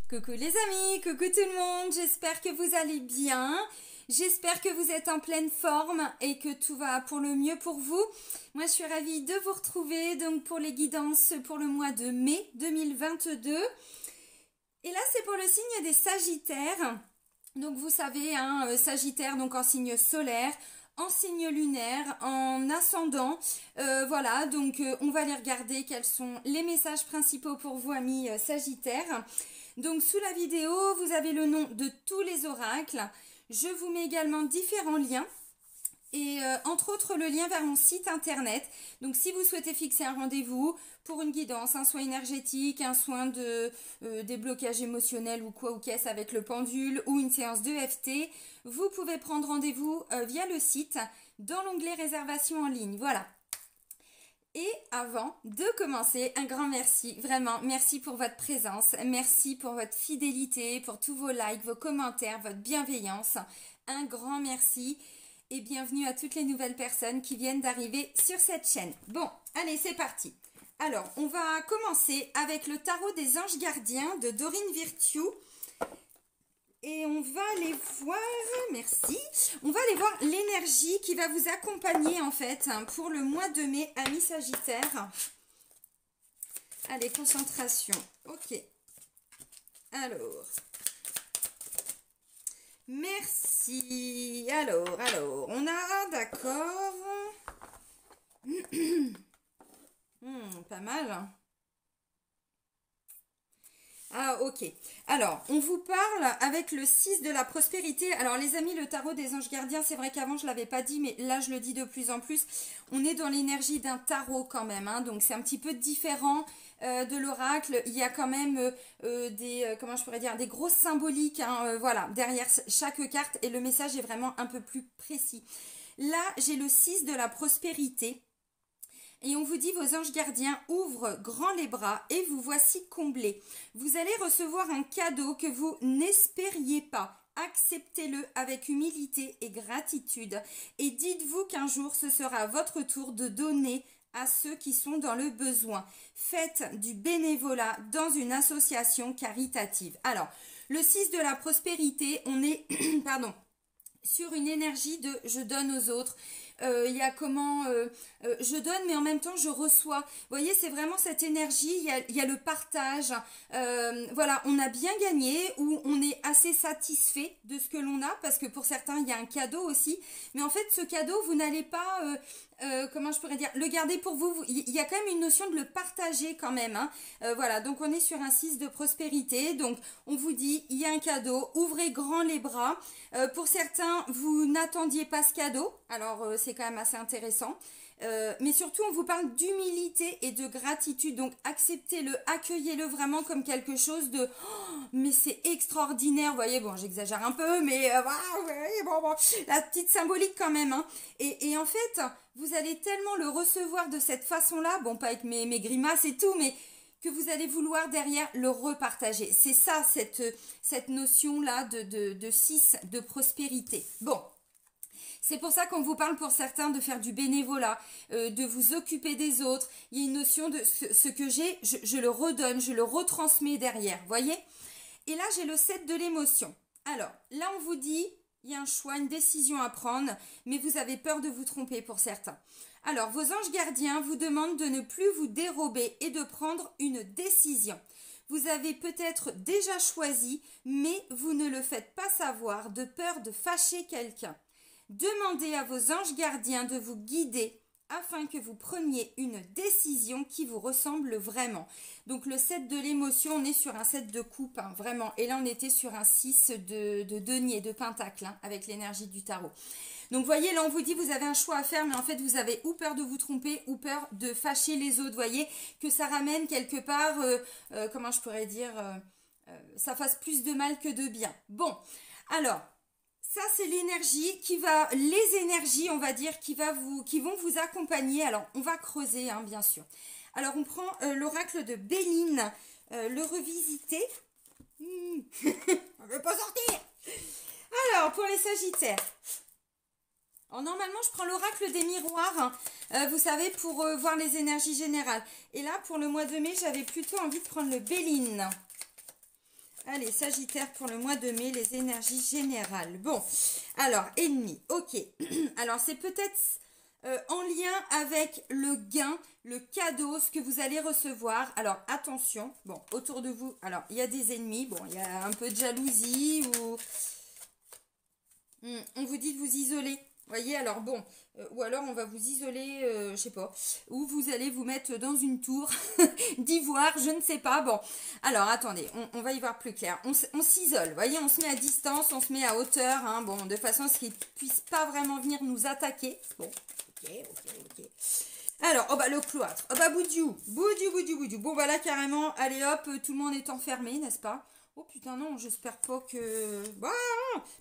Coucou les amis, coucou tout le monde, j'espère que vous allez bien. J'espère que vous êtes en pleine forme et que tout va pour le mieux pour vous. Moi, je suis ravie de vous retrouver donc pour les guidances pour le mois de mai 2022. Et là, c'est pour le signe des Sagittaires. Donc, vous savez, hein, Sagittaire donc en signe solaire, en signe lunaire, en ascendant. Voilà, donc on va aller regarder quels sont les messages principaux pour vous, amis Sagittaires. Donc, sous la vidéo, vous avez le nom de tous les oracles. Je vous mets également différents liens et entre autres le lien vers mon site internet. Donc si vous souhaitez fixer un rendez-vous pour une guidance, un soin énergétique, un soin de déblocage émotionnel ou quoi ou qu'est-ce avec le pendule ou une séance de FT, vous pouvez prendre rendez-vous via le site dans l'onglet réservation en ligne. Voilà. Et avant de commencer, un grand merci, vraiment, merci pour votre présence, merci pour votre fidélité, pour tous vos likes, vos commentaires, votre bienveillance. Un grand merci et bienvenue à toutes les nouvelles personnes qui viennent d'arriver sur cette chaîne. Bon, allez, c'est parti. Alors, on va commencer avec le tarot des anges gardiens de Dorine Virtue. Et on va aller voir, merci, on va aller voir l'énergie qui va vous accompagner en fait pour le mois de mai, amis Sagittaires. Allez, concentration, ok. Alors, merci. Alors, on a, d'accord. Pas mal. Ah, ok. Alors, on vous parle avec le 6 de la prospérité. Alors, les amis, le tarot des anges gardiens, c'est vrai qu'avant, je ne l'avais pas dit, mais là, je le dis de plus en plus. On est dans l'énergie d'un tarot quand même, hein, donc c'est un petit peu différent de l'oracle. Il y a quand même comment je pourrais dire, des grosses symboliques, hein, voilà, derrière chaque carte, et le message est vraiment un peu plus précis. Là, j'ai le 6 de la prospérité. Et on vous dit, vos anges gardiens ouvrent grand les bras et vous voici comblés. Vous allez recevoir un cadeau que vous n'espériez pas. Acceptez-le avec humilité et gratitude. Et dites-vous qu'un jour, ce sera votre tour de donner à ceux qui sont dans le besoin. Faites du bénévolat dans une association caritative. Alors, le 6 de la prospérité, on est pardon, sur une énergie de « je donne aux autres ». Il y a comment je donne mais en même temps je reçois. Vous voyez, c'est vraiment cette énergie, il y a le partage. Voilà, on a bien gagné ou on est assez satisfait de ce que l'on a parce que pour certains il y a un cadeau aussi. Mais en fait ce cadeau vous n'allez pas, comment je pourrais dire, le garder pour vous. Il y a quand même une notion de le partager quand même. Hein. Voilà, donc on est sur un 6 de prospérité. Donc on vous dit, il y a un cadeau, ouvrez grand les bras. Pour certains, vous n'attendiez pas ce cadeau. Alors c'est quand même assez intéressant. Mais surtout, on vous parle d'humilité et de gratitude. Donc, acceptez-le, accueillez-le vraiment comme quelque chose de oh, mais c'est extraordinaire. Vous voyez, bon, j'exagère un peu, mais bon, la petite symbolique quand même. Hein. Et en fait, vous allez tellement le recevoir de cette façon-là. Bon, pas avec mes grimaces et tout, mais que vous allez vouloir derrière le repartager. C'est ça, cette notion-là de 6 de prospérité. Bon. C'est pour ça qu'on vous parle pour certains de faire du bénévolat, de vous occuper des autres. Il y a une notion de ce que j'ai, je le redonne, je le retransmets derrière, voyez? Et là, j'ai le 7 de l'émotion. Alors, là, on vous dit, il y a un choix, une décision à prendre, mais vous avez peur de vous tromper pour certains. Alors, vos anges gardiens vous demandent de ne plus vous dérober et de prendre une décision. Vous avez peut-être déjà choisi, mais vous ne le faites pas savoir de peur de fâcher quelqu'un. Demandez à vos anges gardiens de vous guider afin que vous preniez une décision qui vous ressemble vraiment. Donc le 7 de l'émotion, on est sur un 7 de coupe, hein, vraiment. Et là, on était sur un 6 de denier, de pentacle, hein, avec l'énergie du tarot. Donc, voyez, là, on vous dit, vous avez un choix à faire, mais en fait, vous avez ou peur de vous tromper, ou peur de fâcher les autres. Voyez, que ça ramène quelque part, comment je pourrais dire, ça fasse plus de mal que de bien. Bon, alors... Ça, c'est l'énergie les énergies, on va dire, qui vont vous accompagner. Alors, on va creuser, hein, bien sûr. Alors, on prend l'oracle de Béline, le revisiter. On ne veut pas sortir. Alors, pour les Sagittaires. Alors, normalement, je prends l'oracle des miroirs, vous savez, pour voir les énergies générales. Et là, pour le mois de mai, j'avais plutôt envie de prendre le Béline. Allez, Sagittaire pour le mois de mai, les énergies générales. Bon, alors, ennemi, ok. Alors, c'est peut-être en lien avec le gain, le cadeau, ce que vous allez recevoir. Alors, attention, bon, autour de vous, alors, il y a des ennemis. Bon, il y a un peu de jalousie ou... on vous dit de vous isoler. Voyez, alors bon, ou alors on va vous isoler, je sais pas, ou vous allez vous mettre dans une tour d'ivoire, je ne sais pas. Bon, alors attendez, on va y voir plus clair. On s'isole, voyez, on se met à distance, on se met à hauteur, hein, bon, de façon à ce qu'ils ne puissent pas vraiment venir nous attaquer. Bon, ok. Alors, oh bah le cloître, oh bah boudiou. Bon, voilà carrément, allez hop, tout le monde est enfermé, n'est-ce pas? Oh putain non, j'espère pas que...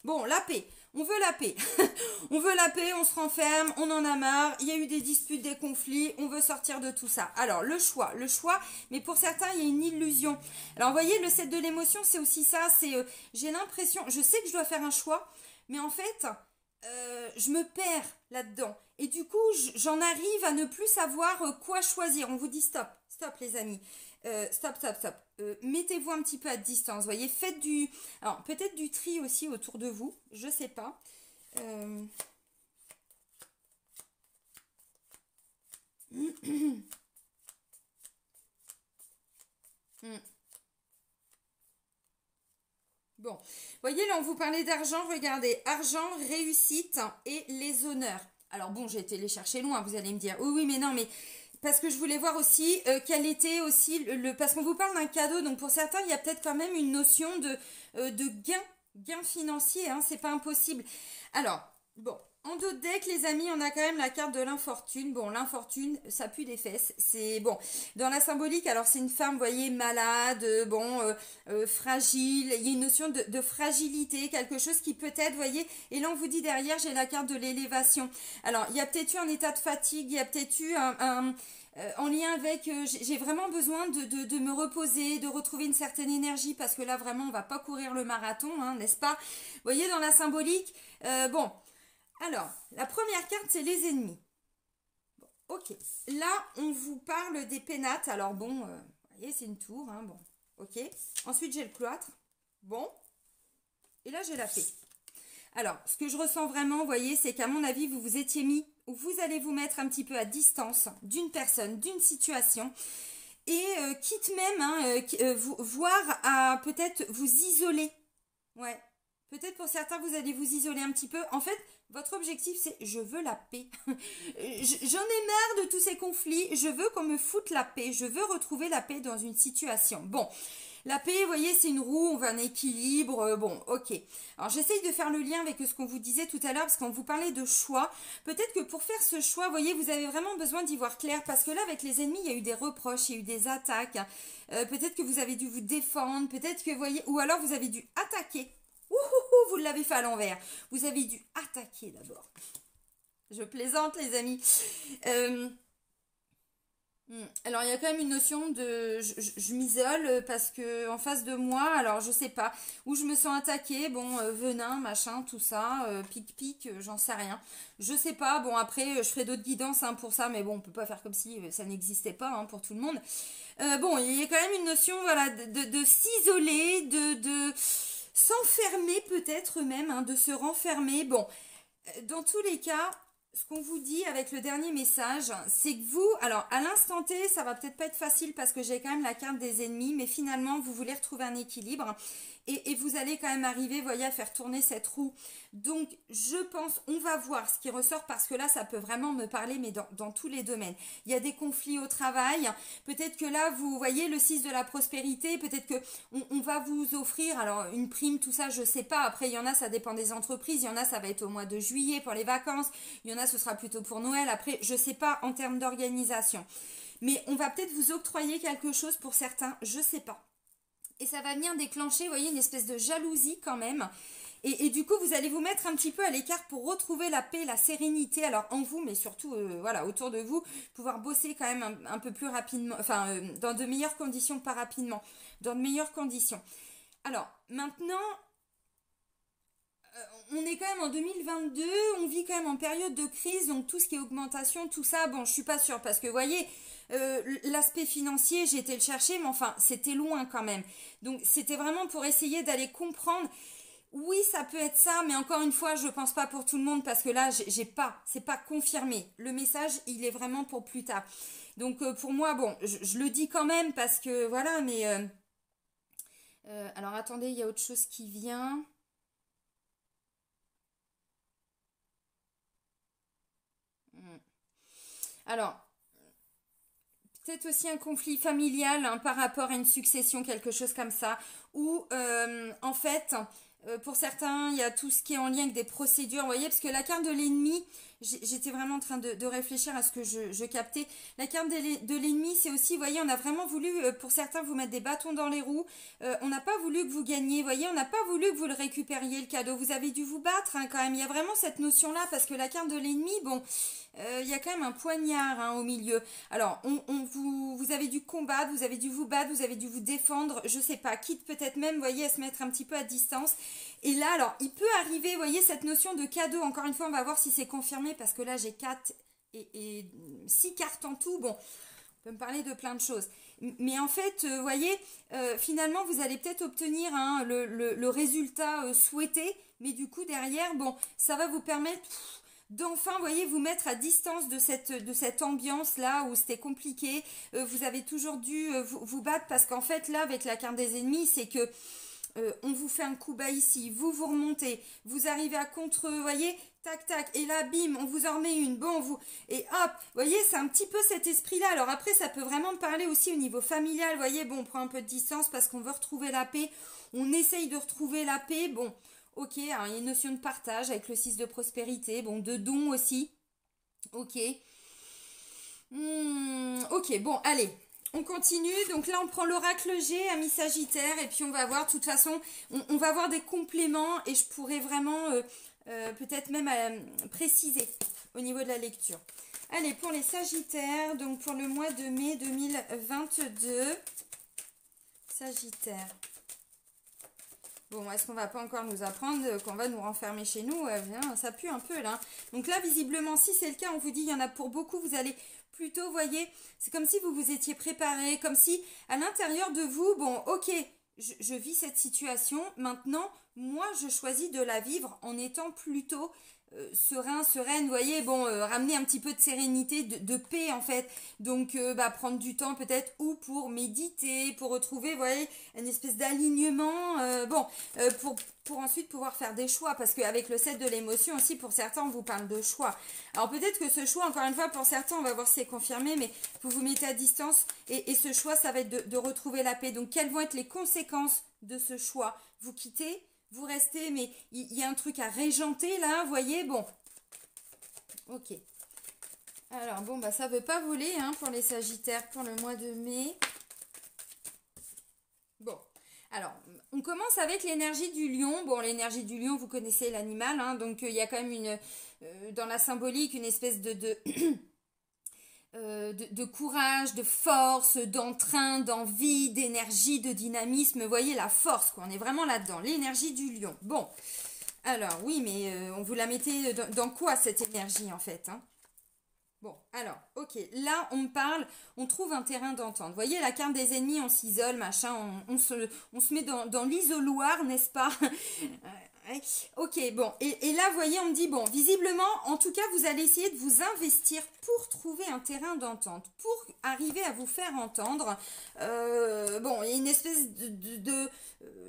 Bon, la paix. On veut la paix. On veut la paix, on se renferme, on en a marre. Il y a eu des disputes, des conflits. On veut sortir de tout ça. Alors, le choix. Mais pour certains, il y a une illusion. Alors, vous voyez, le 7 de l'émotion, c'est aussi ça. C'est, j'ai l'impression, je sais que je dois faire un choix, mais en fait, je me perds là-dedans. Et du coup, j'en arrive à ne plus savoir quoi choisir. On vous dit stop les amis. Stop. Mettez-vous un petit peu à distance, voyez, faites du... Alors, peut-être du tri aussi autour de vous, je sais pas. Bon, voyez, là, on vous parlait d'argent, regardez, argent, réussite et les honneurs. Alors bon, j'ai été les chercher loin, vous allez me dire, oui, mais non, mais... Parce que je voulais voir aussi quel était aussi parce qu'on vous parle d'un cadeau, donc pour certains, il y a peut-être quand même une notion de gain financier, hein, c'est pas impossible. Alors, bon, en dos de deck, les amis, on a quand même la carte de l'infortune. Bon, l'infortune, ça pue des fesses. C'est bon. Dans la symbolique, alors c'est une femme, vous voyez, malade, fragile. Il y a une notion de fragilité, quelque chose qui peut-être, vous voyez. Et là, on vous dit derrière, j'ai la carte de l'élévation. Alors, il y a peut-être eu un état de fatigue, il y a peut-être eu en lien avec, j'ai vraiment besoin de me reposer, de retrouver une certaine énergie, parce que là, vraiment, on va pas courir le marathon, hein, n'est-ce pas? Vous voyez, dans la symbolique, bon... Alors, la première carte, c'est les ennemis. Bon, ok. Là, on vous parle des pénates. Alors, bon, vous voyez, c'est une tour. Hein, bon, ok. Ensuite, j'ai le cloître. Bon. Et là, j'ai la paix. Alors, ce que je ressens vraiment, vous voyez, c'est qu'à mon avis, vous vous étiez mis, ou vous allez vous mettre un petit peu à distance d'une personne, d'une situation. Et quitte même, hein, voire à peut-être vous isoler. Ouais. Peut-être pour certains, vous allez vous isoler un petit peu. En fait, votre objectif, c'est je veux la paix. J'en ai marre de tous ces conflits. Je veux qu'on me foute la paix. Je veux retrouver la paix dans une situation. Bon, la paix, vous voyez, c'est une roue. On veut un équilibre. Bon, ok. Alors, j'essaye de faire le lien avec ce qu'on vous disait tout à l'heure parce qu'on vous parlait de choix. Peut-être que pour faire ce choix, vous voyez, vous avez vraiment besoin d'y voir clair parce que là, avec les ennemis, il y a eu des reproches, il y a eu des attaques. Peut-être que vous avez dû vous défendre. Peut-être que, vous voyez, ou alors vous avez dû attaquer. Ouhouhou, vous l'avez fait à l'envers. Vous avez dû attaquer d'abord. Je plaisante, les amis. Alors, il y a quand même une notion de... Je m'isole parce que en face de moi, alors je sais pas, où je me sens attaquée, bon, venin, machin, tout ça, pic, j'en sais rien. Je sais pas, bon, après, je ferai d'autres guidances hein, pour ça, mais bon, on peut pas faire comme si ça n'existait pas hein, pour tout le monde. Bon, il y a quand même une notion, voilà, de s'isoler, de s'enfermer peut-être même, hein, de se renfermer. Bon, dans tous les cas, ce qu'on vous dit avec le dernier message, c'est que vous, alors à l'instant T, ça va peut-être pas être facile parce que j'ai quand même la carte des ennemis, mais finalement, vous voulez retrouver un équilibre et vous allez quand même arriver, voyez, à faire tourner cette roue. Donc, je pense, on va voir ce qui ressort parce que là, ça peut vraiment me parler, mais dans tous les domaines. Il y a des conflits au travail. Peut-être que là, vous voyez le 6 de la prospérité. Peut-être que on va vous offrir, alors une prime, tout ça, je sais pas. Après, il y en a, ça dépend des entreprises. Il y en a, ça va être au mois de juillet pour les vacances. Il y en a, ce sera plutôt pour Noël. Après, je sais pas en termes d'organisation. Mais on va peut-être vous octroyer quelque chose pour certains, je sais pas. Et ça va venir déclencher, vous voyez, une espèce de jalousie quand même. Et du coup, vous allez vous mettre un petit peu à l'écart pour retrouver la paix, la sérénité, alors en vous, mais surtout, voilà, autour de vous, pouvoir bosser quand même un peu plus rapidement, enfin, dans de meilleures conditions, pas rapidement, dans de meilleures conditions. Alors, maintenant, on est quand même en 2022, on vit quand même en période de crise, donc tout ce qui est augmentation, tout ça, bon, je suis pas sûre, parce que vous voyez, l'aspect financier, j'ai été le chercher, mais enfin, c'était loin quand même. Donc, c'était vraiment pour essayer d'aller comprendre. Oui, ça peut être ça, mais encore une fois, je pense pas pour tout le monde, parce que là, j'ai pas, c'est pas confirmé. Le message, il est vraiment pour plus tard. Donc, pour moi, bon, je le dis quand même, parce que voilà, mais... alors, attendez, il y a autre chose qui vient. Alors, peut-être aussi un conflit familial hein, par rapport à une succession, quelque chose comme ça, où en fait, pour certains, il y a tout ce qui est en lien avec des procédures, vous voyez, parce que la carte de l'ennemi, j'étais vraiment en train de réfléchir à ce que je captais. La carte de l'ennemi, c'est aussi, vous voyez, on a vraiment voulu, pour certains, vous mettre des bâtons dans les roues. On n'a pas voulu que vous gagniez, vous voyez, on n'a pas voulu que vous le récupériez, le cadeau. Vous avez dû vous battre hein, quand même. Il y a vraiment cette notion-là, parce que la carte de l'ennemi, bon... il y a quand même un poignard hein, au milieu. Alors, vous avez dû combattre, vous avez dû vous battre, vous avez dû vous défendre, je sais pas, quitte peut-être même, vous voyez, à se mettre un petit peu à distance. Et là, alors, il peut arriver, vous voyez, cette notion de cadeau, encore une fois, on va voir si c'est confirmé, parce que là, j'ai 4 et 6 cartes en tout, bon, on peut me parler de plein de choses. Mais en fait, vous voyez, finalement, vous allez peut-être obtenir hein, le résultat souhaité, mais du coup, derrière, bon, ça va vous permettre... d'enfin, vous voyez, vous mettre à distance de cette ambiance-là où c'était compliqué. Vous avez toujours dû vous battre parce qu'en fait, là, avec la carte des ennemis, c'est que on vous fait un coup bas ici, vous remontez, vous arrivez à contre, vous voyez, tac, tac, et là, bim, on vous en remet une, bon, et hop, vous voyez, c'est un petit peu cet esprit-là. Alors après, ça peut vraiment me parler aussi au niveau familial, vous voyez, bon, on prend un peu de distance parce qu'on veut retrouver la paix, on essaye de retrouver la paix, bon... Ok, alors il y a une notion de partage avec le 6 de prospérité, bon, de don aussi. Ok. Ok, bon, allez, on continue. Donc là, on prend l'oracle G, ami Sagittaire, et puis on va voir, de toute façon, on va voir des compléments, et je pourrais vraiment peut-être même préciser au niveau de la lecture. Allez, pour les Sagittaires, donc pour le mois de mai 2022, Sagittaire. Bon, est-ce qu'on va pas encore nous apprendre qu'on va nous renfermer chez nous? Ça pue un peu là. Donc là, visiblement, si c'est le cas, on vous dit, il y en a pour beaucoup, vous allez plutôt, vous voyez, c'est comme si vous vous étiez préparé, comme si à l'intérieur de vous, bon, ok, je vis cette situation, maintenant, moi, je choisis de la vivre en étant plutôt sereine, vous voyez, bon, ramener un petit peu de sérénité, de paix en fait, donc prendre du temps peut-être ou pour méditer, pour retrouver, vous voyez, une espèce d'alignement, pour ensuite pouvoir faire des choix, parce qu'avec le 7 de l'émotion aussi, pour certains, on vous parle de choix. Alors peut-être que ce choix, encore une fois, pour certains, on va voir si c'est confirmé, mais vous vous mettez à distance, et ce choix, ça va être de retrouver la paix. Donc quelles vont être les conséquences de ce choix? Vous quittez? Vous restez, mais il y a un truc à régenter là, vous voyez, bon. Ok. Alors, bon, ça ne veut pas voler hein, pour les Sagittaires pour le mois de mai. Bon, alors, on commence avec l'énergie du lion. Bon, l'énergie du lion, vous connaissez l'animal, hein, donc il y a quand même dans la symbolique, une espèce de courage, de force, d'entrain, d'envie, d'énergie, de dynamisme. Vous voyez la force, quoi. On est vraiment là-dedans. L'énergie du lion. Bon, alors oui, mais on vous la mettait dans quoi cette énergie en fait hein? Bon, alors, ok, là on parle, on trouve un terrain d'entente. Vous voyez la carte des ennemis, on s'isole, machin, on se met dans l'isoloir, n'est-ce pas? Ouais. Ok, bon, et là, vous voyez, on me dit, bon, visiblement, en tout cas, vous allez essayer de vous investir pour trouver un terrain d'entente, pour arriver à vous faire entendre. Bon, il y a une espèce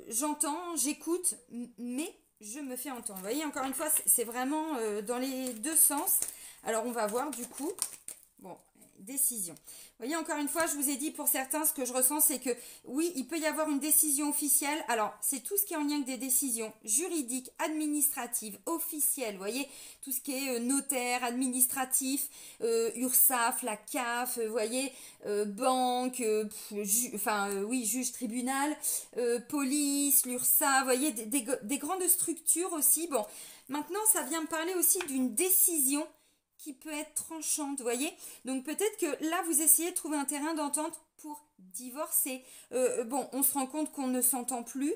j'entends, j'écoute, mais je me fais entendre. Vous voyez, encore une fois, c'est vraiment dans les deux sens. Alors, on va voir, du coup, bon, décision. Vous voyez, encore une fois, je vous ai dit, pour certains, ce que je ressens, c'est que, oui, il peut y avoir une décision officielle. Alors, c'est tout ce qui est en lien avec des décisions juridiques, administratives, officielles. Vous voyez, tout ce qui est notaire, administratif, URSSAF, la CAF, vous voyez, banque, oui, juge, tribunal, police, l'URSSAF, vous voyez, des grandes structures aussi. Bon, maintenant, ça vient me parler aussi d'une décision qui peut être tranchante, vous voyez. Donc peut-être que là, vous essayez de trouver un terrain d'entente pour divorcer. Bon, on se rend compte qu'on ne s'entend plus,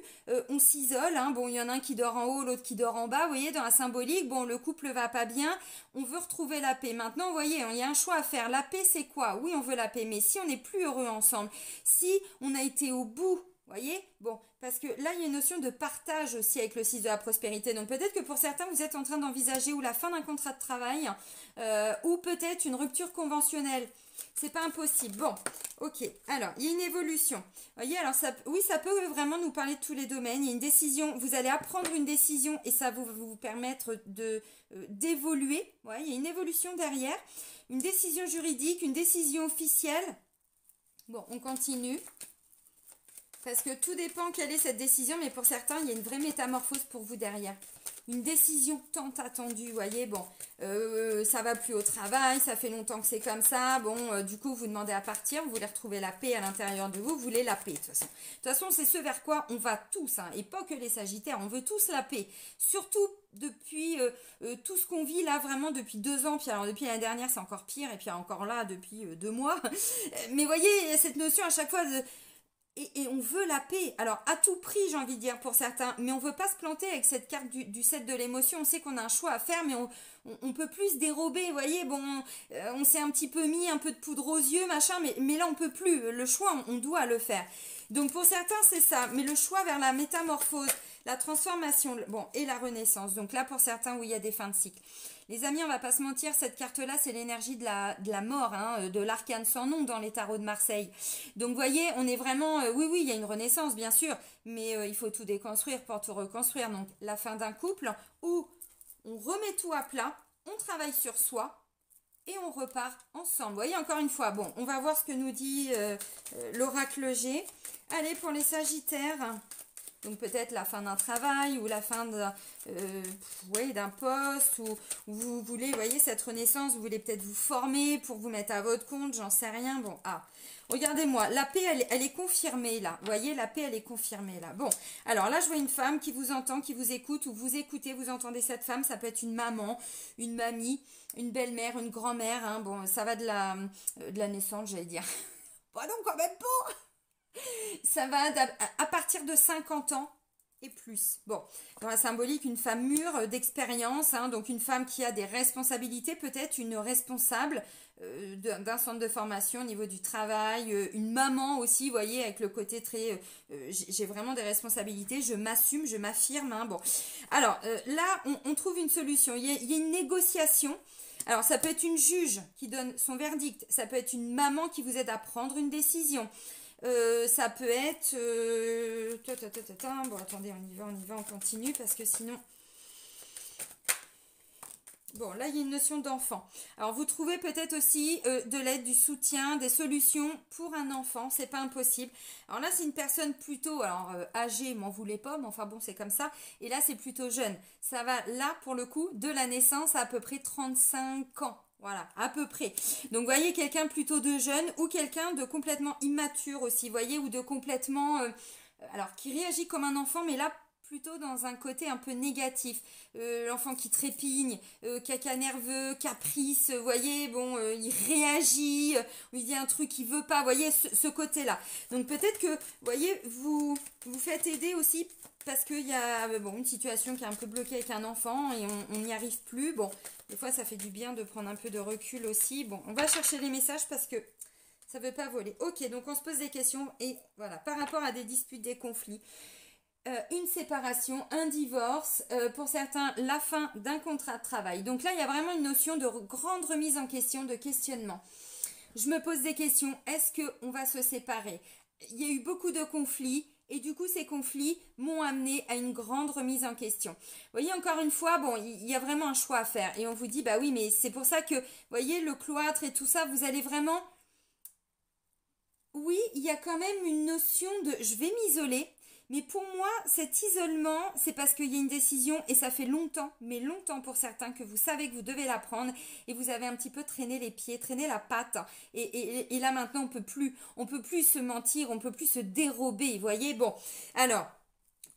on s'isole, hein. Bon, il y en a un qui dort en haut, l'autre qui dort en bas, vous voyez, dans la symbolique, bon, le couple va pas bien, on veut retrouver la paix. Maintenant, vous voyez, il y a un choix à faire. La paix, c'est quoi? Oui, on veut la paix, mais si on n'est plus heureux ensemble, si on a été au bout, voyez, bon, parce que là, il y a une notion de partage aussi avec le 6 de la prospérité. Donc peut-être que pour certains, vous êtes en train d'envisager ou la fin d'un contrat de travail, ou peut-être une rupture conventionnelle. C'est pas impossible. Bon, ok. Alors, il y a une évolution. Vous voyez, alors ça, oui, ça peut vraiment nous parler de tous les domaines. Il y a une décision. Vous allez apprendre une décision et ça va vous permettre de d'évoluer. Ouais, il y a une évolution derrière. Une décision juridique, une décision officielle. Bon, on continue. Parce que tout dépend quelle est cette décision, mais pour certains, il y a une vraie métamorphose pour vous derrière. Une décision tant attendue, vous voyez, bon, ça va plus au travail, ça fait longtemps que c'est comme ça, bon, du coup, vous demandez à partir, vous voulez retrouver la paix à l'intérieur de vous, vous voulez la paix, de toute façon. De toute façon, c'est ce vers quoi on va tous, hein, et pas que les Sagittaires, on veut tous la paix. Surtout depuis tout ce qu'on vit là, vraiment depuis 2 ans, puis alors depuis l'année dernière, c'est encore pire, et puis encore là, depuis 2 mois. Mais vous voyez, il y a cette notion à chaque fois de... Et on veut la paix. Alors, à tout prix, j'ai envie de dire, pour certains. Mais on ne veut pas se planter avec cette carte du 7 de l'émotion. On sait qu'on a un choix à faire, mais on peut plus se dérober. Vous voyez, bon, on s'est un petit peu mis un peu de poudre aux yeux, machin, mais là, on peut plus. Le choix, on doit le faire. Donc, pour certains, c'est ça. Mais le choix vers la métamorphose, la transformation, bon, et la renaissance. Donc là, pour certains, oui, il y a des fins de cycle. Les amis, on va pas se mentir, cette carte-là, c'est l'énergie de la mort, hein, de l'arcane sans nom dans les tarots de Marseille. Donc, vous voyez, on est vraiment... oui, il y a une renaissance, bien sûr, mais il faut tout déconstruire pour tout reconstruire. Donc, la fin d'un couple où on remet tout à plat, on travaille sur soi et on repart ensemble. Vous voyez, encore une fois, bon, on va voir ce que nous dit l'oracle G. Allez, pour les Sagittaires... Donc peut-être la fin d'un travail ou la fin d'un poste ou vous voulez, vous voyez, cette renaissance, vous voulez peut-être vous former pour vous mettre à votre compte, j'en sais rien. Bon, regardez-moi, la paix, elle est confirmée là. Vous voyez, la paix, elle est confirmée là. Bon, alors là, je vois une femme qui vous entend, qui vous écoute ou vous écoutez, vous entendez cette femme. Ça peut être une maman, une mamie, une belle-mère, une grand-mère. Hein. Bon, ça va de la naissance, j'allais dire. Bon, donc quand même pas. Ça va à partir de 50 ans et plus. Bon, dans la symbolique, une femme mûre d'expérience, hein, donc une femme qui a des responsabilités, peut-être une responsable d'un centre de formation au niveau du travail, une maman aussi, vous voyez, avec le côté très... j'ai vraiment des responsabilités, je m'assume, je m'affirme. Hein, bon, alors là, on trouve une solution. Il y a une négociation. Alors, ça peut être une juge qui donne son verdict, ça peut être une maman qui vous aide à prendre une décision. Ça peut être... Bon, attendez, on y va, on continue parce que sinon... Bon, là, il y a une notion d'enfant. Alors, vous trouvez peut-être aussi de l'aide, du soutien, des solutions pour un enfant. C'est pas impossible. Alors là, c'est une personne plutôt âgée, m'en voulez pas, mais enfin bon, c'est comme ça. Et là, c'est plutôt jeune. Ça va, là, pour le coup, de la naissance à peu près 35 ans. Voilà, à peu près. Donc, vous voyez, quelqu'un plutôt de jeune ou quelqu'un de complètement immature aussi, vous voyez, ou de complètement... alors, qui réagit comme un enfant, mais là, plutôt dans un côté un peu négatif. L'enfant qui trépigne, caca nerveux, caprice, vous voyez, bon, il réagit, il dit un truc qu'il veut pas, vous voyez, ce côté-là. Donc, peut-être que, vous voyez, vous faites aider aussi parce qu'il y a une situation qui est un peu bloquée avec un enfant et on n'y arrive plus. Bon, des fois, ça fait du bien de prendre un peu de recul aussi. Bon, on va chercher les messages parce que ça ne veut pas voler. Ok, donc on se pose des questions et voilà, par rapport à des disputes, des conflits, une séparation, un divorce, pour certains, la fin d'un contrat de travail. Donc là, il y a vraiment une notion de grande remise en question, de questionnement. Je me pose des questions. Est-ce qu'on va se séparer? Il y a eu beaucoup de conflits. Et du coup, ces conflits m'ont amené à une grande remise en question. Vous voyez, encore une fois, bon, il y a vraiment un choix à faire. Et on vous dit, bah oui, mais c'est pour ça que, vous voyez, le cloître et tout ça, vous allez vraiment... Oui, il y a quand même une notion de je vais m'isoler. Mais pour moi, cet isolement, c'est parce qu'il y a une décision et ça fait longtemps, mais longtemps pour certains, que vous savez que vous devez la prendre et vous avez un petit peu traîné les pieds, traîné la patte. Et là maintenant, on peut plus se mentir, on peut plus se dérober, vous voyez. Bon, alors,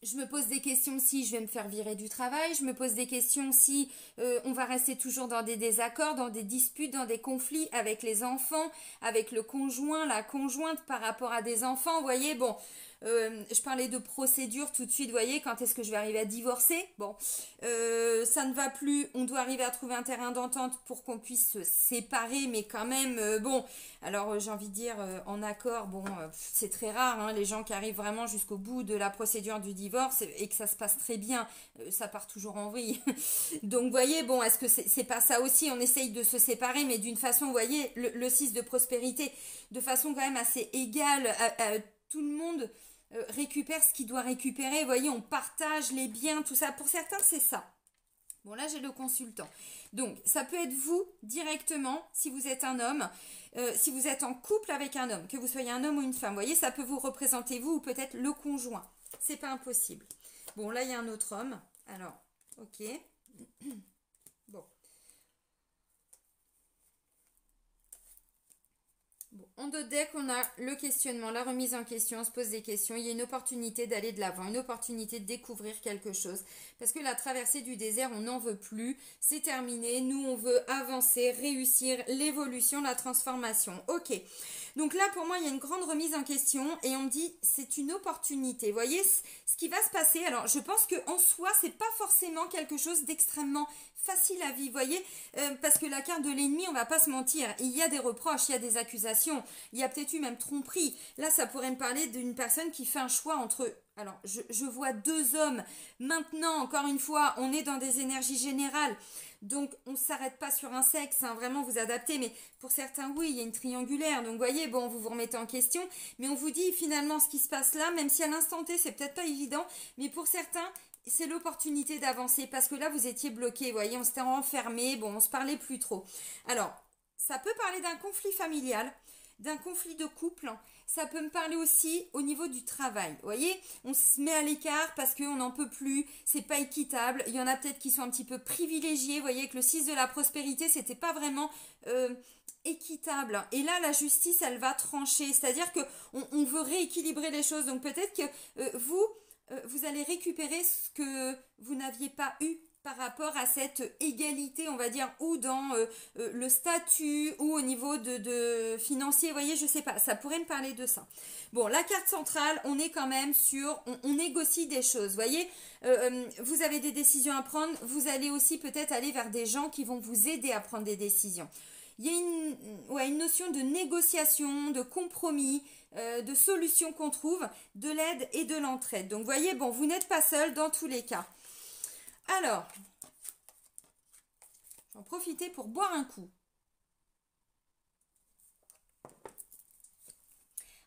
Je me pose des questions si je vais me faire virer du travail, je me pose des questions si on va rester toujours dans des désaccords, dans des disputes, dans des conflits avec les enfants, avec le conjoint, la conjointe par rapport à des enfants, vous voyez, bon, je parlais de procédure tout de suite, vous voyez, quand est-ce que je vais arriver à divorcer? Bon, ça ne va plus, on doit arriver à trouver un terrain d'entente pour qu'on puisse se séparer, mais quand même, bon, alors j'ai envie de dire en accord, bon, c'est très rare, hein, les gens qui arrivent vraiment jusqu'au bout de la procédure du divorce et que ça se passe très bien, ça part toujours en vrille. Donc, vous voyez, bon, est-ce que c'est pas ça aussi? On essaye de se séparer, mais d'une façon, vous voyez, le 6 de prospérité, de façon quand même assez égale, tout le monde récupère ce qu'il doit récupérer. Vous voyez, on partage les biens, tout ça. Pour certains, c'est ça. Bon, là, j'ai le consultant. Donc, ça peut être vous directement, si vous êtes un homme, si vous êtes en couple avec un homme, que vous soyez un homme ou une femme. Vous voyez, ça peut vous représenter vous ou peut-être le conjoint. C'est pas impossible. Bon, là, il y a un autre homme. Alors, ok. Bon. Bon, en deux decks, on a le questionnement, la remise en question, on se pose des questions. Il y a une opportunité d'aller de l'avant, une opportunité de découvrir quelque chose. Parce que la traversée du désert, on n'en veut plus. C'est terminé. Nous, on veut avancer, réussir l'évolution, la transformation. Ok. Donc là, pour moi, il y a une grande remise en question et on me dit, c'est une opportunité. Vous voyez ce qui va se passer. Alors, je pense qu'en soi, c'est pas forcément quelque chose d'extrêmement facile à vivre, voyez, parce que la carte de l'ennemi, on va pas se mentir, il y a des reproches, il y a des accusations, il y a peut-être eu même tromperie. Là, ça pourrait me parler d'une personne qui fait un choix entre... Alors, je vois deux hommes. Maintenant, encore une fois, on est dans des énergies générales. Donc, on ne s'arrête pas sur un sexe, hein, vraiment vous adaptez. Mais pour certains, oui, il y a une triangulaire. Donc, vous voyez, bon, vous vous remettez en question. Mais on vous dit finalement ce qui se passe là, même si à l'instant T, c'est peut-être pas évident. Mais pour certains, c'est l'opportunité d'avancer. Parce que là, vous étiez bloqué. Vous voyez, on s'était enfermé. Bon, on se parlait plus trop. Alors, ça peut parler d'un conflit familial, d'un conflit de couple. Ça peut me parler aussi au niveau du travail. Vous voyez, on se met à l'écart parce qu'on n'en peut plus, c'est pas équitable. Il y en a peut-être qui sont un petit peu privilégiés. Vous voyez que le 6 de la prospérité, c'était pas vraiment équitable. Et là, la justice, elle va trancher. C'est-à-dire que on veut rééquilibrer les choses. Donc peut-être que vous allez récupérer ce que vous n'aviez pas eu par rapport à cette égalité, on va dire, ou dans le statut, ou au niveau de financier, vous voyez, je sais pas, ça pourrait me parler de ça. Bon, la carte centrale, on est quand même sur, on négocie des choses, vous voyez, vous avez des décisions à prendre, vous allez aussi peut-être aller vers des gens qui vont vous aider à prendre des décisions. Il y a une notion de négociation, de compromis, de solution qu'on trouve, de l'aide et de l'entraide. Donc, vous voyez, bon, vous n'êtes pas seul dans tous les cas. Alors, j'en profiter pour boire un coup.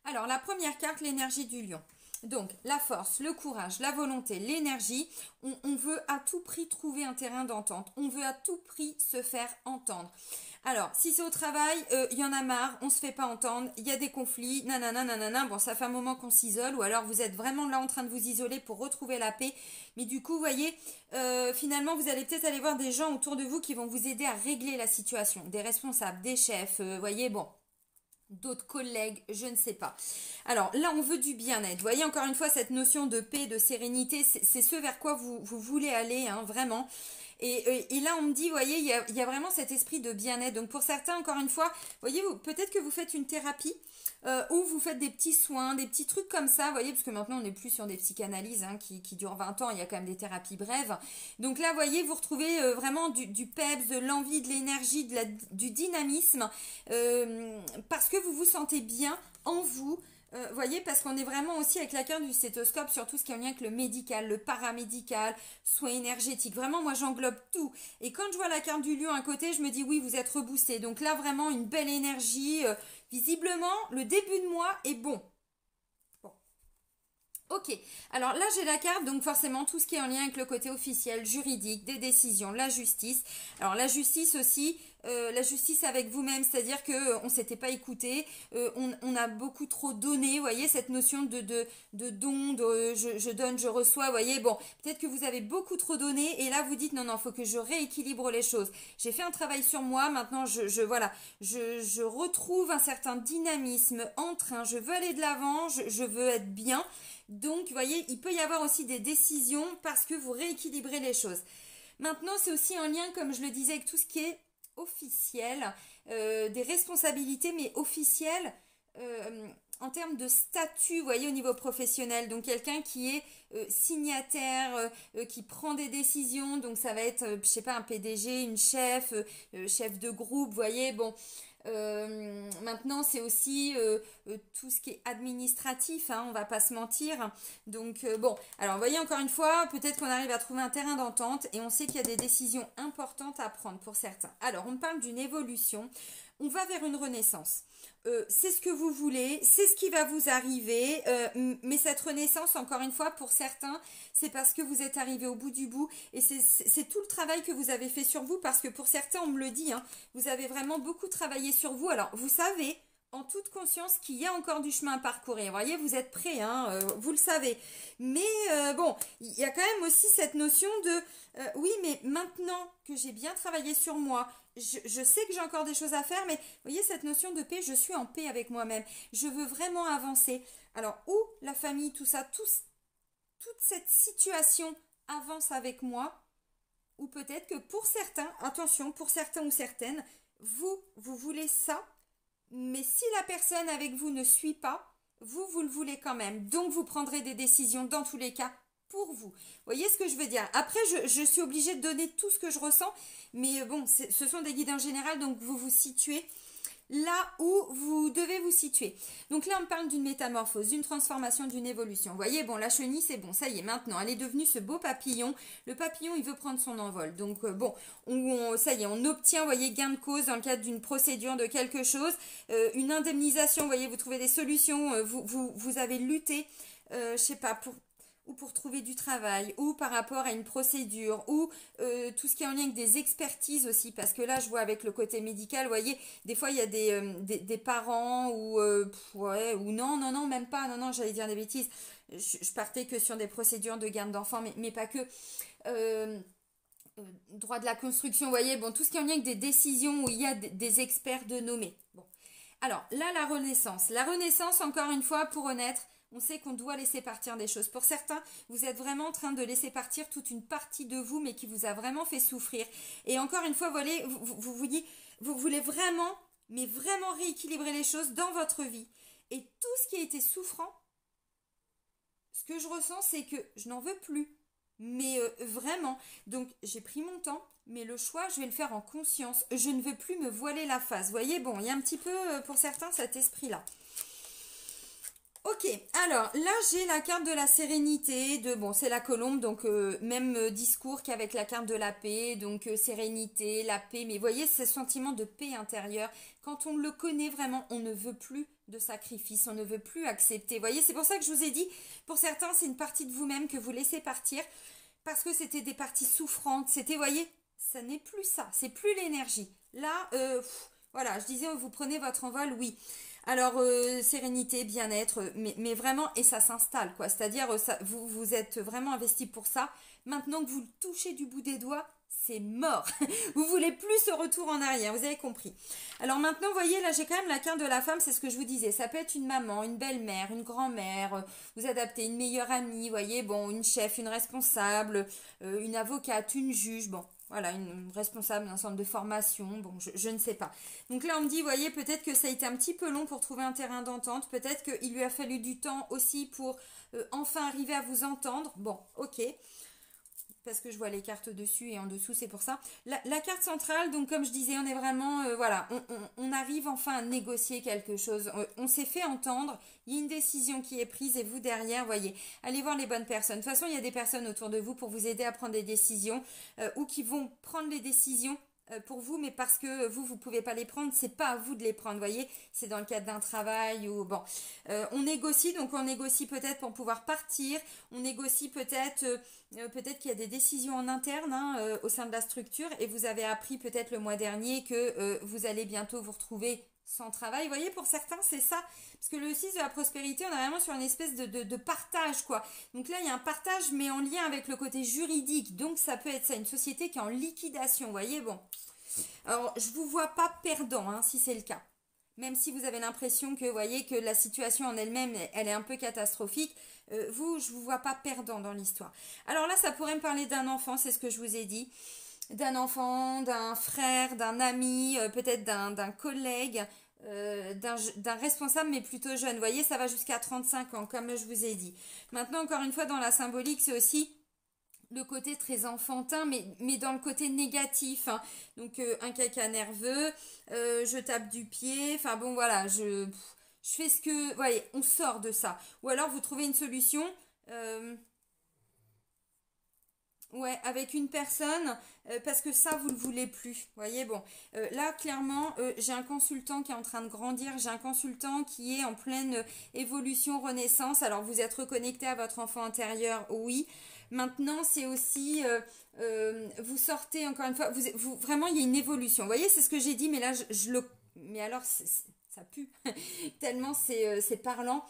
Alors, la première carte, l'énergie du lion. Donc, la force, le courage, la volonté, l'énergie. On veut à tout prix trouver un terrain d'entente. On veut à tout prix se faire entendre. Alors, si c'est au travail, il y en a marre, on se fait pas entendre, il y a des conflits, nanana, nanana. Bon, ça fait un moment qu'on s'isole, ou alors vous êtes vraiment là en train de vous isoler pour retrouver la paix. Mais du coup, vous voyez, finalement, vous allez peut-être aller voir des gens autour de vous qui vont vous aider à régler la situation. Des responsables, des chefs, vous voyez, bon. D'autres collègues, je ne sais pas. Alors là, on veut du bien-être. Vous voyez, encore une fois, cette notion de paix, de sérénité, c'est ce vers quoi vous voulez aller, hein, vraiment. Et là, on me dit, vous voyez, il y a vraiment cet esprit de bien-être. Donc pour certains, encore une fois, voyez, peut-être que vous faites une thérapie ou vous faites des petits soins, des petits trucs comme ça, vous voyez, parce que maintenant, on n'est plus sur des psychanalyses hein, qui durent 20 ans, il y a quand même des thérapies brèves. Donc là, vous voyez, vous retrouvez vraiment du peps, de l'envie, de l'énergie, du dynamisme, parce que vous vous sentez bien en vous. Voyez, parce qu'on est vraiment aussi avec la carte du stéthoscope sur tout ce qui est en lien avec le médical, le paramédical, soins énergétiques. Vraiment, moi, j'englobe tout. Et quand je vois la carte du lion à côté, je me dis, oui, vous êtes reboosté. Donc là, vraiment, une belle énergie. Visiblement, le début de mois est bon. Bon. Ok, alors là j'ai la carte, donc forcément tout ce qui est en lien avec le côté officiel, juridique, des décisions, la justice. Alors la justice aussi, la justice avec vous-même, c'est-à-dire que on s'était pas écouté, on a beaucoup trop donné, vous voyez, cette notion de don, de je donne, je reçois, vous voyez, bon, peut-être que vous avez beaucoup trop donné, et là vous dites non, faut que je rééquilibre les choses. J'ai fait un travail sur moi, maintenant voilà, je retrouve un certain dynamisme, entrain, je veux aller de l'avant, je veux être bien. Donc, vous voyez, il peut y avoir aussi des décisions parce que vous rééquilibrez les choses. Maintenant, c'est aussi en lien, comme je le disais, avec tout ce qui est officiel, des responsabilités, mais officielles en termes de statut, vous voyez, au niveau professionnel. Donc, quelqu'un qui est signataire, qui prend des décisions. Donc, ça va être, je sais pas, un PDG, une chef, chef de groupe, vous voyez, bon. Maintenant, c'est aussi tout ce qui est administratif, hein, on va pas se mentir. Donc, bon, alors, vous voyez, encore une fois, peut-être qu'on arrive à trouver un terrain d'entente et on sait qu'il y a des décisions importantes à prendre pour certains. Alors, on parle d'une évolution, on va vers une renaissance. C'est ce que vous voulez, c'est ce qui va vous arriver, mais cette renaissance, encore une fois, pour certains, c'est parce que vous êtes arrivé au bout du bout et c'est tout le travail que vous avez fait sur vous, parce que pour certains, on me le dit, hein, vous avez vraiment beaucoup travaillé sur vous. Alors, vous savez, en toute conscience, qu'il y a encore du chemin à parcourir. Vous voyez, vous êtes prêts, hein, vous le savez. Mais bon, il y a quand même aussi cette notion de, oui, mais maintenant que j'ai bien travaillé sur moi, je sais que j'ai encore des choses à faire, mais vous voyez, cette notion de paix, je suis en paix avec moi-même. Je veux vraiment avancer. Alors, où la famille, tout ça, toute cette situation avance avec moi, ou peut-être que pour certains, attention, pour certains ou certaines, vous voulez ça, mais si la personne avec vous ne suit pas, vous le voulez quand même. Donc, vous prendrez des décisions dans tous les cas pour vous. Vous voyez ce que je veux dire? Après, je suis obligée de donner tout ce que je ressens, mais bon, ce sont des guides en général, donc vous vous situez là où vous devez vous situer. Donc là, on parle d'une métamorphose, d'une transformation, d'une évolution. Vous voyez, bon, la chenille, c'est bon, ça y est, maintenant, elle est devenue ce beau papillon. Le papillon, il veut prendre son envol. Donc, bon, ça y est, on obtient, vous voyez, gain de cause dans le cadre d'une procédure de quelque chose, une indemnisation, vous voyez, vous trouvez des solutions, vous avez lutté, je sais pas, pour trouver du travail, ou par rapport à une procédure, ou tout ce qui est en lien avec des expertises aussi, parce que là, je vois avec le côté médical, vous voyez, des fois, il y a des parents, ou ouais, ou non, même pas, non, j'allais dire des bêtises, je partais que sur des procédures de garde d'enfants, mais pas que, droit de la construction, vous voyez, bon, tout ce qui est en lien avec des décisions où il y a des experts de nommer. Bon, alors là, la renaissance, encore une fois, pour renaître, on sait qu'on doit laisser partir des choses. Pour certains, vous êtes vraiment en train de laisser partir toute une partie de vous, mais qui vous a vraiment fait souffrir. Et encore une fois, vous voulez vraiment, mais vraiment rééquilibrer les choses dans votre vie. Et tout ce qui a été souffrant, ce que je ressens, c'est que je n'en veux plus. Mais vraiment, donc j'ai pris mon temps, mais le choix, je vais le faire en conscience. Je ne veux plus me voiler la face. Vous voyez, bon, il y a un petit peu, pour certains, cet esprit-là. Ok, alors là j'ai la carte de la sérénité, bon c'est la colombe, donc même discours qu'avec la carte de la paix, donc sérénité, la paix, mais vous voyez ce sentiment de paix intérieure, quand on le connaît vraiment, on ne veut plus de sacrifice, on ne veut plus accepter, vous voyez, c'est pour ça que je vous ai dit, pour certains c'est une partie de vous-même que vous laissez partir, parce que c'était des parties souffrantes, c'était, vous voyez, ça n'est plus ça, c'est plus l'énergie, là, voilà, je disais vous prenez votre envol, oui. Alors, sérénité, bien-être, mais vraiment, et ça s'installe, quoi. C'est-à-dire, vous êtes vraiment investi pour ça. Maintenant que vous le touchez du bout des doigts, c'est mort. Vous voulez plus ce retour en arrière, vous avez compris. Alors maintenant, vous voyez, là, j'ai quand même la carte de la femme, c'est ce que je vous disais. Ça peut être une maman, une belle-mère, une grand-mère, vous adaptez une meilleure amie, vous voyez, bon, une chef, une responsable, une avocate, une juge, bon. Voilà, une responsable d'un centre de formation, bon, je ne sais pas. Donc là, on me dit, vous voyez, peut-être que ça a été un petit peu long pour trouver un terrain d'entente, peut-être qu'il lui a fallu du temps aussi pour enfin arriver à vous entendre. Bon, ok, parce que je vois les cartes dessus et en dessous, c'est pour ça. La carte centrale, donc comme je disais, on est vraiment, voilà, on arrive enfin à négocier quelque chose. On s'est fait entendre, il y a une décision qui est prise et vous derrière, voyez, allez voir les bonnes personnes. De toute façon, il y a des personnes autour de vous pour vous aider à prendre des décisions ou qui vont prendre les décisions pour vous, mais parce que vous pouvez pas les prendre, c'est pas à vous de les prendre, vous voyez, c'est dans le cadre d'un travail ou bon, on négocie, donc on négocie peut-être pour pouvoir partir, on négocie peut-être, peut-être qu'il y a des décisions en interne au sein de la structure et vous avez appris peut-être le mois dernier que vous allez bientôt vous retrouver sans travail. Vous voyez, pour certains, c'est ça. Parce que le 6 de la prospérité, on est vraiment sur une espèce de partage, quoi. Donc là, il y a un partage, mais en lien avec le côté juridique. Donc ça peut être ça, une société qui est en liquidation, vous voyez, bon. Alors, je vous vois pas perdant, hein, si c'est le cas. Même si vous avez l'impression que, vous voyez, que la situation en elle-même, elle est un peu catastrophique, je vous vois pas perdant dans l'histoire. Alors là, ça pourrait me parler d'un enfant, c'est ce que je vous ai dit. D'un enfant, d'un frère, d'un ami, peut-être d'un collègue, d'un responsable, mais plutôt jeune. Vous voyez, ça va jusqu'à 35 ans, comme je vous ai dit. Maintenant, encore une fois, dans la symbolique, c'est aussi le côté très enfantin, mais dans le côté négatif. Hein. Donc, un caca nerveux, je tape du pied, enfin bon, voilà, je fais ce que... Vous voyez, on sort de ça. Ou alors, vous trouvez une solution... Ouais, avec une personne, parce que ça, vous ne le voulez plus. Vous voyez, bon, là, clairement, j'ai un consultant qui est en train de grandir, j'ai un consultant qui est en pleine évolution, renaissance. Alors, vous êtes reconnecté à votre enfant intérieur, oui. Maintenant, c'est aussi, vous sortez, encore une fois, vraiment, il y a une évolution. Vous voyez, c'est ce que j'ai dit, mais là, je le... Mais alors, ça pue, tellement c'est parlant.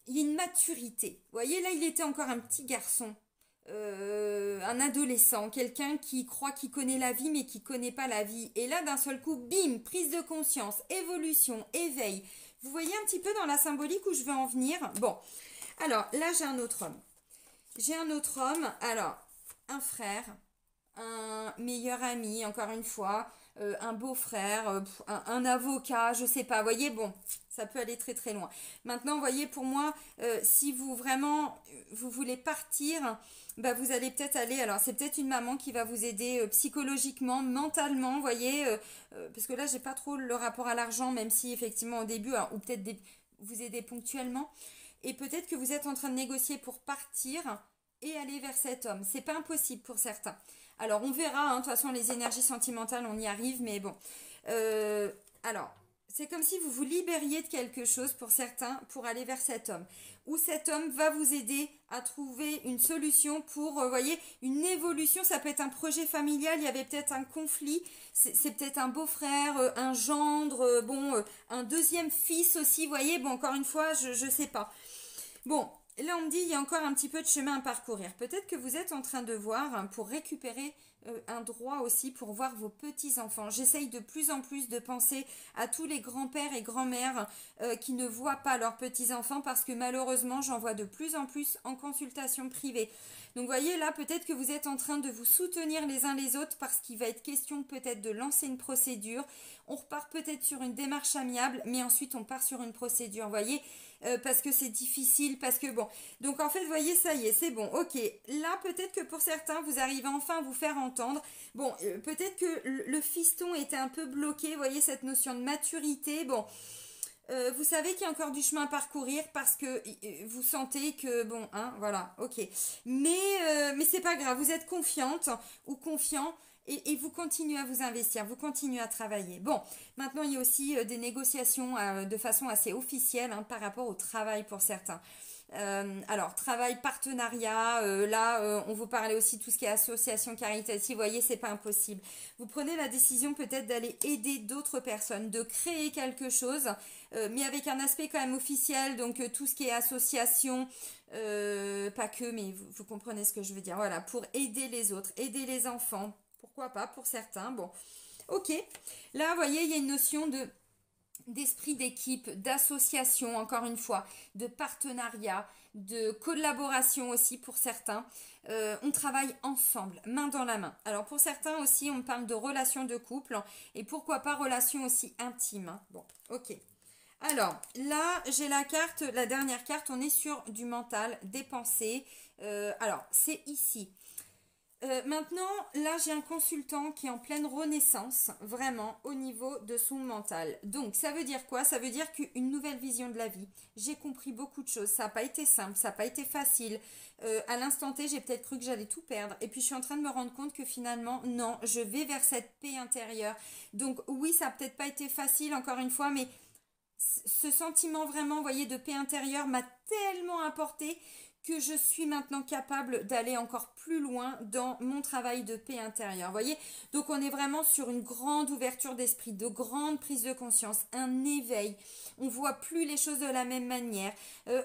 Il y a une maturité. Vous voyez, là, il était encore un petit garçon. Un adolescent, quelqu'un qui croit qu'il connaît la vie mais qui connaît pas la vie. Et là, d'un seul coup, bim, prise de conscience, évolution, éveil. Vous voyez un petit peu dans la symbolique où je veux en venir. Bon, alors là, j'ai un autre homme. J'ai un autre homme, alors, un frère, un meilleur ami, encore une fois, un beau-frère, un avocat, je sais pas. Vous voyez, bon, ça peut aller très très loin. Maintenant, vous voyez, pour moi, si vous vraiment, vous voulez partir, bah, vous allez peut-être aller, alors c'est peut-être une maman qui va vous aider psychologiquement, mentalement, vous voyez, parce que là, j'ai pas trop le rapport à l'argent, même si effectivement au début, alors, ou peut-être vous aider ponctuellement, et peut-être que vous êtes en train de négocier pour partir et aller vers cet homme. C'est pas impossible pour certains. Alors, on verra, hein, de toute façon, les énergies sentimentales, on y arrive, mais bon. Alors, c'est comme si vous vous libériez de quelque chose pour certains pour aller vers cet homme. Ou cet homme va vous aider à trouver une solution pour, voyez, une évolution. Ça peut être un projet familial, il y avait peut-être un conflit, c'est peut-être un beau-frère, un gendre, bon, un deuxième fils aussi, voyez, bon, encore une fois, je sais pas. Bon, là on me dit il y a encore un petit peu de chemin à parcourir. Peut-être que vous êtes en train de voir hein, pour récupérer un droit aussi pour voir vos petits-enfants. J'essaye de plus en plus de penser à tous les grands-pères et grands-mères qui ne voient pas leurs petits-enfants parce que malheureusement j'en vois de plus en plus en consultation privée. Donc vous voyez là peut-être que vous êtes en train de vous soutenir les uns les autres parce qu'il va être question peut-être de lancer une procédure. On repart peut-être sur une démarche amiable mais ensuite on part sur une procédure. Vous voyez parce que c'est difficile, parce que bon. Donc en fait, vous voyez, ça y est, c'est bon. Ok, là peut-être que pour certains, vous arrivez enfin à vous faire entendre. Bon, peut-être que le fiston était un peu bloqué, vous voyez, cette notion de maturité. Bon, vous savez qu'il y a encore du chemin à parcourir parce que vous sentez que, bon, hein, voilà, ok. Mais c'est pas grave, vous êtes confiante ou confiant. Et vous continuez à vous investir, vous continuez à travailler. Bon, maintenant il y a aussi des négociations de façon assez officielle hein, par rapport au travail pour certains. Alors, travail, partenariat, là, on vous parlait aussi de tout ce qui est association caritative, vous voyez, c'est pas impossible. Vous prenez la décision peut-être d'aller aider d'autres personnes, de créer quelque chose, mais avec un aspect quand même officiel, donc tout ce qui est association, pas que, mais vous comprenez ce que je veux dire, voilà, pour aider les autres, aider les enfants, pourquoi pas pour certains, bon, ok. Là, vous voyez, il y a une notion d'esprit d'équipe, d'association, encore une fois, de partenariat, de collaboration aussi pour certains. On travaille ensemble, main dans la main. Alors pour certains aussi, on parle de relations de couple et pourquoi pas relations aussi intimes. Hein. Bon, ok. Alors là, j'ai la carte, la dernière carte, on est sur du mental, des pensées. Alors c'est ici. Maintenant, là, j'ai un consultant qui est en pleine renaissance, vraiment, au niveau de son mental. Donc, ça veut dire quoi? Ça veut dire qu'une nouvelle vision de la vie. J'ai compris beaucoup de choses. Ça n'a pas été simple, ça n'a pas été facile. À l'instant T, j'ai peut-être cru que j'allais tout perdre. Et puis, je suis en train de me rendre compte que finalement, non, je vais vers cette paix intérieure. Donc, oui, ça n'a peut-être pas été facile, encore une fois, mais ce sentiment vraiment, vous voyez, de paix intérieure m'a tellement apporté que je suis maintenant capable d'aller encore plus loin dans mon travail de paix intérieure. Vous voyez, donc on est vraiment sur une grande ouverture d'esprit, de grande prise de conscience, un éveil. On voit plus les choses de la même manière.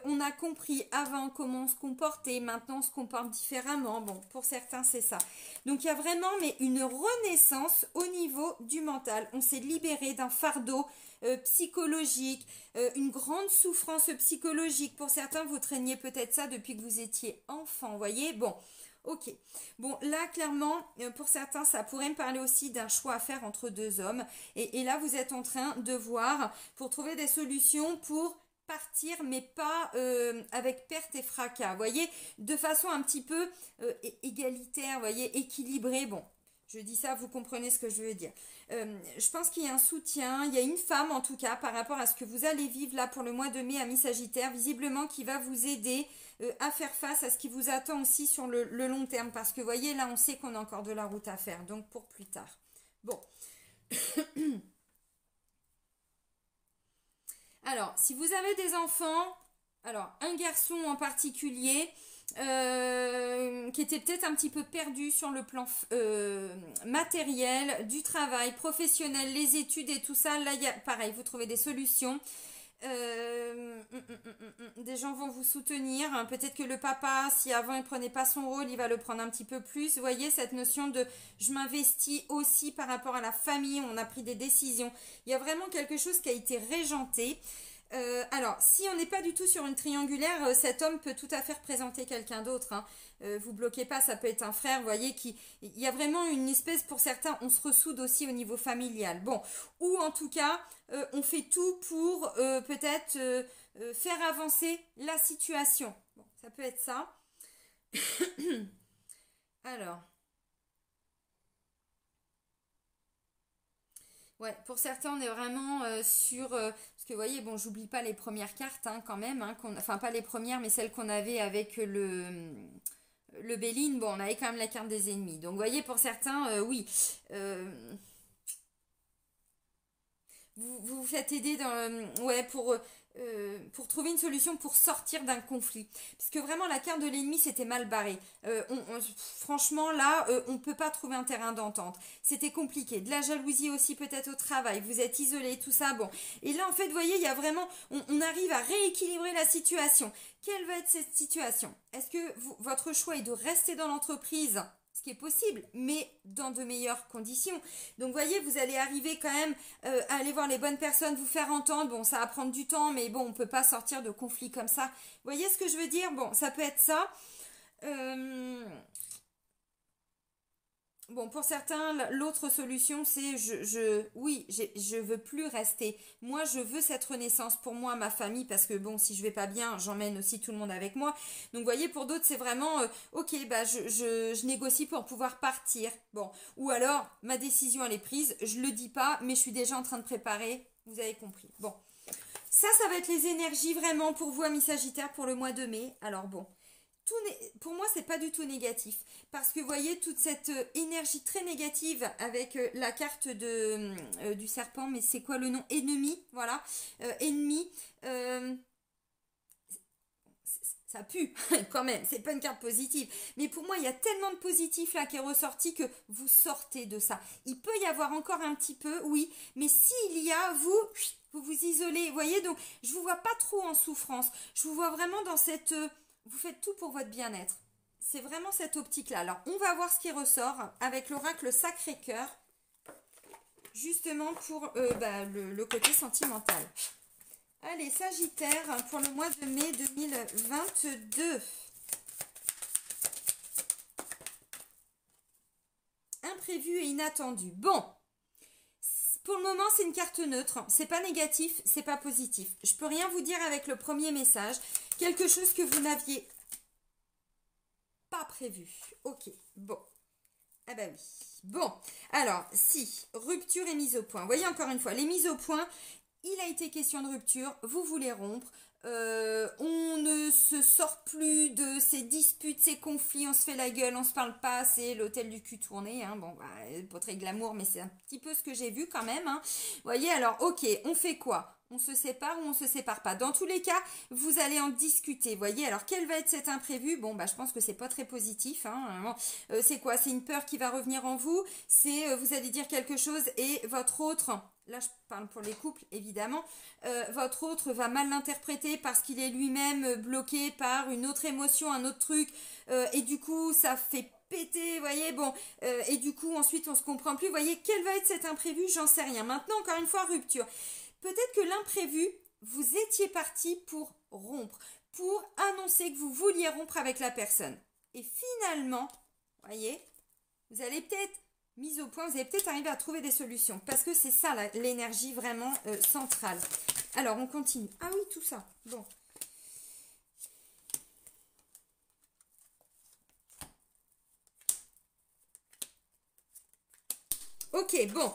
On a compris avant comment on se comportait, maintenant on se comporte différemment. Bon, pour certains c'est ça. Donc il y a vraiment mais une renaissance au niveau du mental. On s'est libéré d'un fardeau psychologique, une grande souffrance psychologique. Pour certains, vous traîniez peut-être ça depuis que vous étiez enfant, vous voyez. Bon, ok. Bon, là, clairement, pour certains, ça pourrait me parler aussi d'un choix à faire entre deux hommes. Et là, vous êtes en train de voir pour trouver des solutions pour partir, mais pas avec perte et fracas, vous voyez, de façon un petit peu égalitaire, vous voyez, équilibrée. Bon, je dis ça, vous comprenez ce que je veux dire. Je pense qu'il y a un soutien, il y a une femme en tout cas par rapport à ce que vous allez vivre là pour le mois de mai à mi-sagittaire, visiblement qui va vous aider à faire face à ce qui vous attend aussi sur le long terme. Parce que vous voyez, là on sait qu'on a encore de la route à faire, donc pour plus tard. Bon. Alors, si vous avez des enfants, alors un garçon en particulier, qui était peut-être un petit peu perdu sur le plan matériel, du travail, professionnel, les études et tout ça. Là, il y a, pareil, vous trouvez des solutions. Des gens vont vous soutenir. Peut-être que le papa, si avant il prenait pas son rôle, il va le prendre un petit peu plus. Vous voyez, cette notion de je m'investis aussi par rapport à la famille, on a pris des décisions. Il y a vraiment quelque chose qui a été régenté. Alors, si on n'est pas du tout sur une triangulaire, cet homme peut tout à fait représenter quelqu'un d'autre. Hein. Vous bloquez pas, ça peut être un frère, vous voyez, il y a vraiment une espèce, pour certains, on se ressoude aussi au niveau familial. Bon, ou en tout cas, on fait tout pour peut-être faire avancer la situation. Bon, ça peut être ça. Alors. Ouais, pour certains, on est vraiment sur... parce que vous voyez, bon, j'oublie pas les premières cartes hein, quand même. Hein, enfin, pas les premières, mais celles qu'on avait avec le Béline. Bon, on avait quand même la carte des ennemis. Donc, vous voyez, pour certains, oui. Vous faites aider ouais, pour trouver une solution pour sortir d'un conflit. Parce que vraiment, la carte de l'ennemi, c'était mal barré. Franchement, là, on ne peut pas trouver un terrain d'entente. C'était compliqué. De la jalousie aussi, peut-être au travail. Vous êtes isolé, tout ça. Bon. Et là, en fait, vous voyez, il y a vraiment... On arrive à rééquilibrer la situation. Quelle va être cette situation? Est-ce que votre choix est de rester dans l'entreprise, ce qui est possible, mais dans de meilleures conditions. Donc, vous voyez, vous allez arriver quand même à aller voir les bonnes personnes, vous faire entendre. Bon, ça va prendre du temps, mais bon, on ne peut pas sortir de conflits comme ça. Vous voyez ce que je veux dire? Bon, ça peut être ça. Bon, pour certains, l'autre solution, c'est oui, je veux plus rester. Moi, je veux cette renaissance pour moi, ma famille, parce que bon, si je vais pas bien, j'emmène aussi tout le monde avec moi. Donc, vous voyez, pour d'autres, c'est vraiment, ok, bah, je négocie pour pouvoir partir. Bon, ou alors, ma décision, elle est prise, je le dis pas, mais je suis déjà en train de préparer. Vous avez compris. Bon, ça va être les énergies vraiment pour vous, amis Sagittaires, pour le mois de mai. Alors bon. Pour moi, c'est pas du tout négatif. Parce que vous voyez, toute cette énergie très négative avec la carte du serpent, mais c'est quoi le nom? Ennemi, voilà. Ennemi. Ça pue quand même, c'est pas une carte positive. Mais pour moi, il y a tellement de positif là qui est ressorti que vous sortez de ça. Il peut y avoir encore un petit peu, oui, mais s'il y a, vous vous isolez. Vous voyez, donc je vous vois pas trop en souffrance. Je vous vois vraiment dans cette... vous faites tout pour votre bien-être. C'est vraiment cette optique-là. Alors, on va voir ce qui ressort avec l'oracle Sacré-Cœur, justement pour le côté sentimental. Allez, Sagittaire, pour le mois de mai 2022. Imprévu et inattendu. Bon, pour le moment, c'est une carte neutre. C'est pas négatif, c'est pas positif. Je peux rien vous dire avec le premier message. Quelque chose que vous n'aviez pas prévu. Ok, bon. Ah bah oui. Bon, alors, si, rupture et mise au point. Vous voyez, encore une fois, les mises au point, il a été question de rupture, vous voulez rompre, on ne se sort plus de ces disputes, ces conflits, on se fait la gueule, on se parle pas, c'est l'hôtel du cul tourné, hein. Bon, bah, pas très glamour, mais c'est un petit peu ce que j'ai vu quand même, hein. Vous voyez, alors, ok, on fait quoi? On se sépare ou on se sépare pas. Dans tous les cas, vous allez en discuter. Voyez, alors quel va être cet imprévu? Bon, bah, je pense que c'est pas très positif, hein. Vraiment, c'est quoi? C'est une peur qui va revenir en vous. C'est vous allez dire quelque chose et votre autre, là je parle pour les couples évidemment, votre autre va mal l'interpréter parce qu'il est lui-même bloqué par une autre émotion, un autre truc, et du coup ça fait péter, voyez, bon, et du coup ensuite on se comprend plus, voyez, quel va être cet imprévu, j'en sais rien. Maintenant, encore une fois, rupture. Peut-être que l'imprévu, vous étiez parti pour rompre, pour annoncer que vous vouliez rompre avec la personne. Et finalement, voyez, vous allez peut-être, mise au point, vous allez peut-être arriver à trouver des solutions. Parce que c'est ça l'énergie vraiment centrale. Alors, on continue. Ah oui, tout ça. Bon. Ok, bon.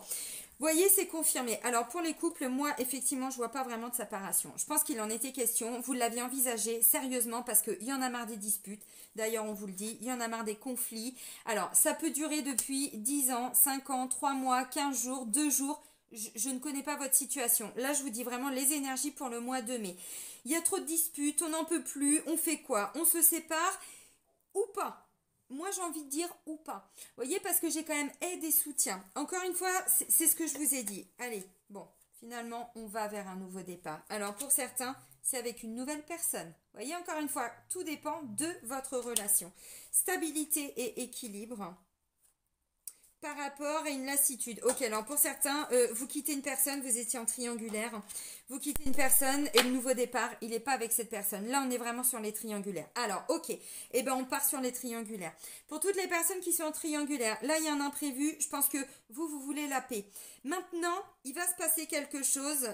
Voyez, c'est confirmé. Alors, pour les couples, moi, effectivement, je vois pas vraiment de séparation. Je pense qu'il en était question. Vous l'aviez envisagé sérieusement parce qu'il y en a marre des disputes. D'ailleurs, on vous le dit, il y en a marre des conflits. Alors, ça peut durer depuis 10 ans, 5 ans, 3 mois, 15 jours, 2 jours. Je ne connais pas votre situation. Là, je vous dis vraiment les énergies pour le mois de mai. Il y a trop de disputes, on n'en peut plus. On fait quoi? On se sépare ou pas? Moi, j'ai envie de dire ou pas. Vous voyez, parce que j'ai quand même aide et soutien. Encore une fois, c'est ce que je vous ai dit. Allez, bon, finalement, on va vers un nouveau départ. Alors, pour certains, c'est avec une nouvelle personne. Vous voyez, encore une fois, tout dépend de votre relation. Stabilité et équilibre par rapport à une lassitude. Ok, alors pour certains, vous quittez une personne, vous étiez en triangulaire. Vous quittez une personne et le nouveau départ, il n'est pas avec cette personne. Là, on est vraiment sur les triangulaires. Alors, ok, eh ben on part sur les triangulaires. Pour toutes les personnes qui sont en triangulaire, là, il y a un imprévu. Je pense que vous voulez la paix. Maintenant, il va se passer quelque chose.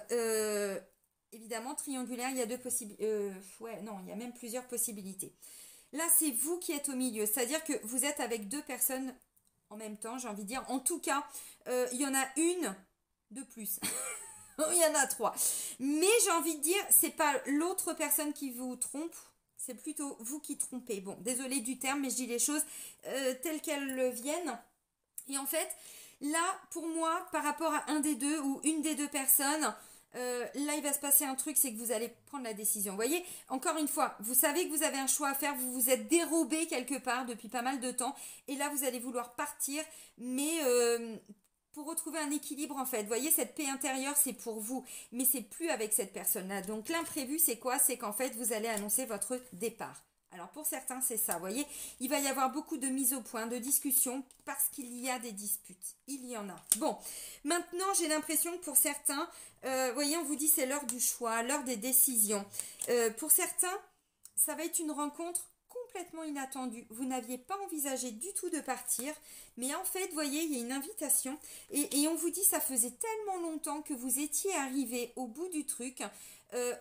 Évidemment, triangulaire, il y a deux possibilités. Ouais, non, il y a même plusieurs possibilités. Là, c'est vous qui êtes au milieu. C'est-à-dire que vous êtes avec deux personnes en même temps, j'ai envie de dire. En tout cas, il y en a une de plus. Il y en a trois. Mais j'ai envie de dire, c'est pas l'autre personne qui vous trompe, c'est plutôt vous qui trompez. Bon, désolé du terme, mais je dis les choses telles qu'elles viennent. Et en fait, là, pour moi, par rapport à un des deux ou une des deux personnes, là, il va se passer un truc, c'est que vous allez prendre la décision. Vous voyez, encore une fois, vous savez que vous avez un choix à faire, vous vous êtes dérobé quelque part depuis pas mal de temps, et là, vous allez vouloir partir, mais pour retrouver un équilibre, en fait. Vous voyez, cette paix intérieure, c'est pour vous, mais c'est plus avec cette personne-là. Donc, l'imprévu, c'est quoi? C'est qu'en fait, vous allez annoncer votre départ. Alors pour certains, c'est ça, vous voyez, il va y avoir beaucoup de mises au point, de discussions, parce qu'il y a des disputes. Il y en a. Bon, maintenant, j'ai l'impression que pour certains, vous voyez, on vous dit c'est l'heure du choix, l'heure des décisions. Pour certains, ça va être une rencontre complètement inattendue. Vous n'aviez pas envisagé du tout de partir, mais en fait, vous voyez, il y a une invitation, et on vous dit ça faisait tellement longtemps que vous étiez arrivé au bout du truc,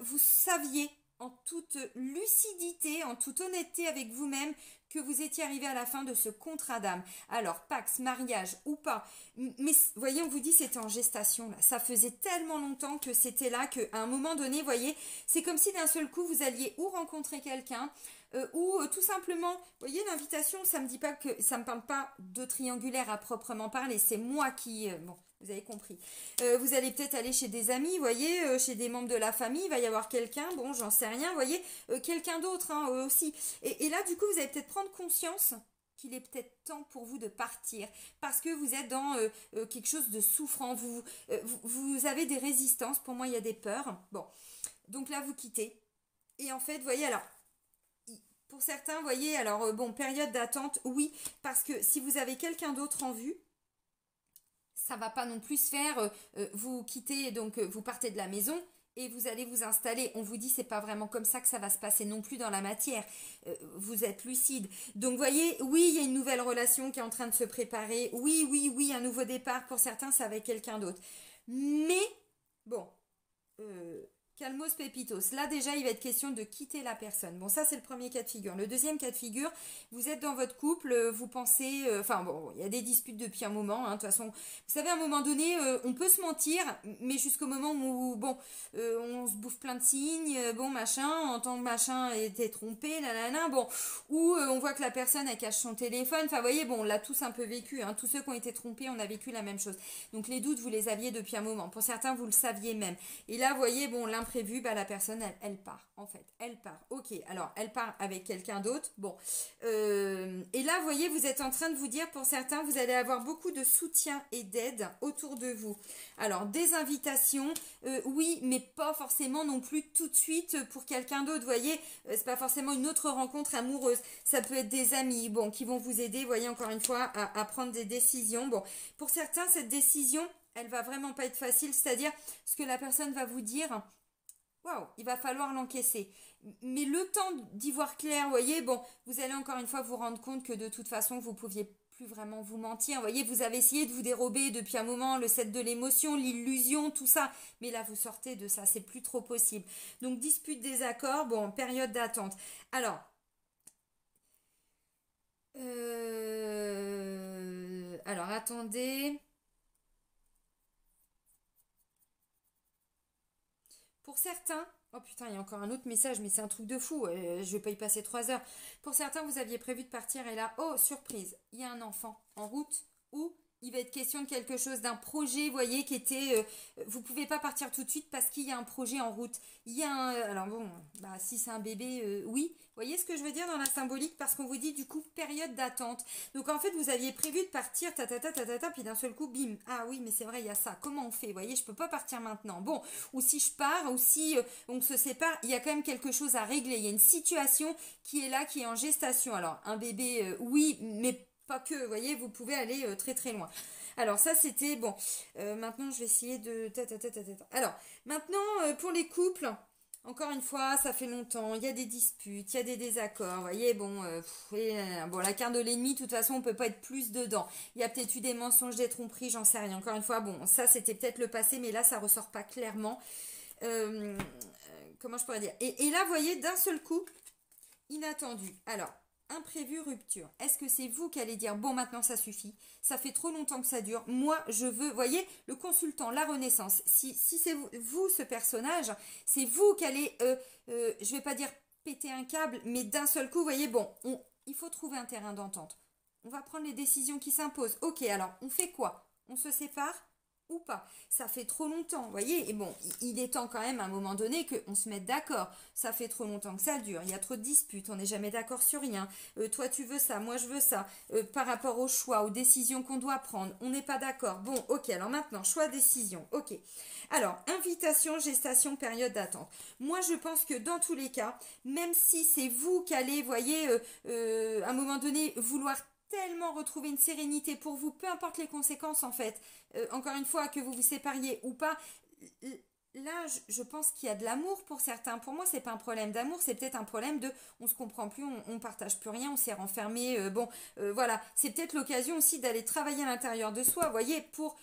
vous saviez en toute lucidité, en toute honnêteté avec vous-même, que vous étiez arrivé à la fin de ce contrat d'âme. Alors, Pax, mariage ou pas, mais voyez, on vous dit c'était en gestation, là. Ça faisait tellement longtemps que c'était là, qu'à un moment donné, voyez, c'est comme si d'un seul coup, vous alliez ou rencontrer quelqu'un, ou tout simplement, vous voyez, l'invitation, ça me dit pas que, ça me parle pas de triangulaire à proprement parler, c'est moi qui, bon, vous avez compris. Vous allez peut-être aller chez des amis, vous voyez, chez des membres de la famille, il va y avoir quelqu'un, bon, j'en sais rien, vous voyez, quelqu'un d'autre hein, aussi. Et là, du coup, vous allez peut-être prendre conscience qu'il est peut-être temps pour vous de partir, parce que vous êtes dans quelque chose de souffrant, vous avez des résistances, pour moi, il y a des peurs. Bon, donc là, vous quittez. Et en fait, vous voyez, alors, pour certains, vous voyez, alors, bon, période d'attente, oui, parce que si vous avez quelqu'un d'autre en vue, ça va pas non plus se faire, vous quittez, donc vous partez de la maison et vous allez vous installer. On vous dit c'est pas vraiment comme ça que ça va se passer non plus dans la matière. Vous êtes lucide. Donc voyez, oui, il y a une nouvelle relation qui est en train de se préparer. Oui, oui, oui, un nouveau départ. Pour certains, c'est avec quelqu'un d'autre. Mais, bon, Calmos Pépitos. Là, déjà, il va être question de quitter la personne. Bon, ça, c'est le premier cas de figure. Le deuxième cas de figure, vous êtes dans votre couple, vous pensez... Enfin, bon, il y a des disputes depuis un moment. Hein, de toute façon, vous savez, à un moment donné, on peut se mentir, mais jusqu'au moment où, bon, on se bouffe plein de signes, bon, machin, en tant que machin était trompé, nanana, bon, ou on voit que la personne, elle cache son téléphone. Enfin, vous voyez, bon, on l'a tous un peu vécu. Hein, tous ceux qui ont été trompés, on a vécu la même chose. Donc, les doutes, vous les aviez depuis un moment. Pour certains, vous le saviez même. Et là, vous voyez, bon, l'imprévu, bah, la personne, elle part, en fait. Elle part. Ok, alors, elle part avec quelqu'un d'autre. Bon. Et là, vous voyez, vous êtes en train de vous dire, pour certains, vous allez avoir beaucoup de soutien et d'aide autour de vous. Alors, des invitations, oui, mais pas forcément non plus tout de suite pour quelqu'un d'autre. Vous voyez, c'est pas forcément une autre rencontre amoureuse. Ça peut être des amis, bon, qui vont vous aider, vous voyez, encore une fois, à prendre des décisions. Bon, pour certains, cette décision, elle va vraiment pas être facile, c'est-à-dire ce que la personne va vous dire, waouh, il va falloir l'encaisser. Mais le temps d'y voir clair, vous voyez, bon, vous allez encore une fois vous rendre compte que de toute façon, vous pouviez plus vraiment vous mentir. Vous voyez, vous avez essayé de vous dérober depuis un moment le 7 de l'émotion, l'illusion, tout ça. Mais là, vous sortez de ça, c'est plus trop possible. Donc, dispute, désaccord, bon, période d'attente. Alors, attendez. Pour certains, oh putain, il y a encore un autre message, mais c'est un truc de fou, je vais pas y passer 3 heures. Pour certains, vous aviez prévu de partir et là, oh, surprise, il y a un enfant en route ou il va être question de quelque chose, d'un projet, vous voyez, qui était... vous pouvez pas partir tout de suite parce qu'il y a un projet en route. Il y a un... Alors bon, bah, si c'est un bébé, oui. Vous voyez ce que je veux dire dans la symbolique? Parce qu'on vous dit, du coup, période d'attente. Donc en fait, vous aviez prévu de partir, puis d'un seul coup, bim. Ah oui, mais c'est vrai, il y a ça. Comment on fait? Vous voyez, je peux pas partir maintenant. Bon, ou si je pars, ou si on se sépare, il y a quand même quelque chose à régler. Il y a une situation qui est là, qui est en gestation. Alors, un bébé, oui, mais pas que, vous voyez, vous pouvez aller très très loin. Alors ça c'était, bon, maintenant je vais essayer de... Alors, maintenant pour les couples, encore une fois, ça fait longtemps, il y a des disputes, il y a des désaccords, vous voyez, bon, bon, la carte de l'ennemi, de toute façon, on peut pas être plus dedans. Il y a peut-être eu des mensonges, des tromperies, j'en sais rien. Encore une fois, bon, ça c'était peut-être le passé, mais là ça ressort pas clairement. Comment je pourrais dire? Et là, vous voyez, d'un seul coup, inattendu. Alors, imprévu, rupture. Est-ce que c'est vous qui allez dire, bon, maintenant ça suffit, ça fait trop longtemps que ça dure, moi je veux, voyez, le consultant, la renaissance, si c'est vous, ce personnage, c'est vous qui allez, je vais pas dire péter un câble, mais d'un seul coup, vous voyez, bon, il faut trouver un terrain d'entente. On va prendre les décisions qui s'imposent. Ok, alors, on fait quoi? On se sépare ou pas? Ça fait trop longtemps, vous voyez, et bon, il est temps quand même à un moment donné qu'on se mette d'accord. Ça fait trop longtemps que ça dure, il y a trop de disputes, on n'est jamais d'accord sur rien. Toi tu veux ça, moi je veux ça. Par rapport aux choix, aux décisions qu'on doit prendre, on n'est pas d'accord. Bon, ok, alors maintenant, choix, décision, ok. Alors, invitation, gestation, période d'attente. Moi je pense que dans tous les cas, même si c'est vous qui allez, voyez, à un moment donné, vouloir tellement retrouver une sérénité pour vous, peu importe les conséquences en fait. Encore une fois, que vous vous sépariez ou pas, là, je pense qu'il y a de l'amour pour certains. Pour moi, c'est pas un problème d'amour, c'est peut-être un problème de, on se comprend plus, on partage plus rien, on s'est renfermé. Bon, voilà, c'est peut-être l'occasion aussi d'aller travailler à l'intérieur de soi. Vous voyez, pour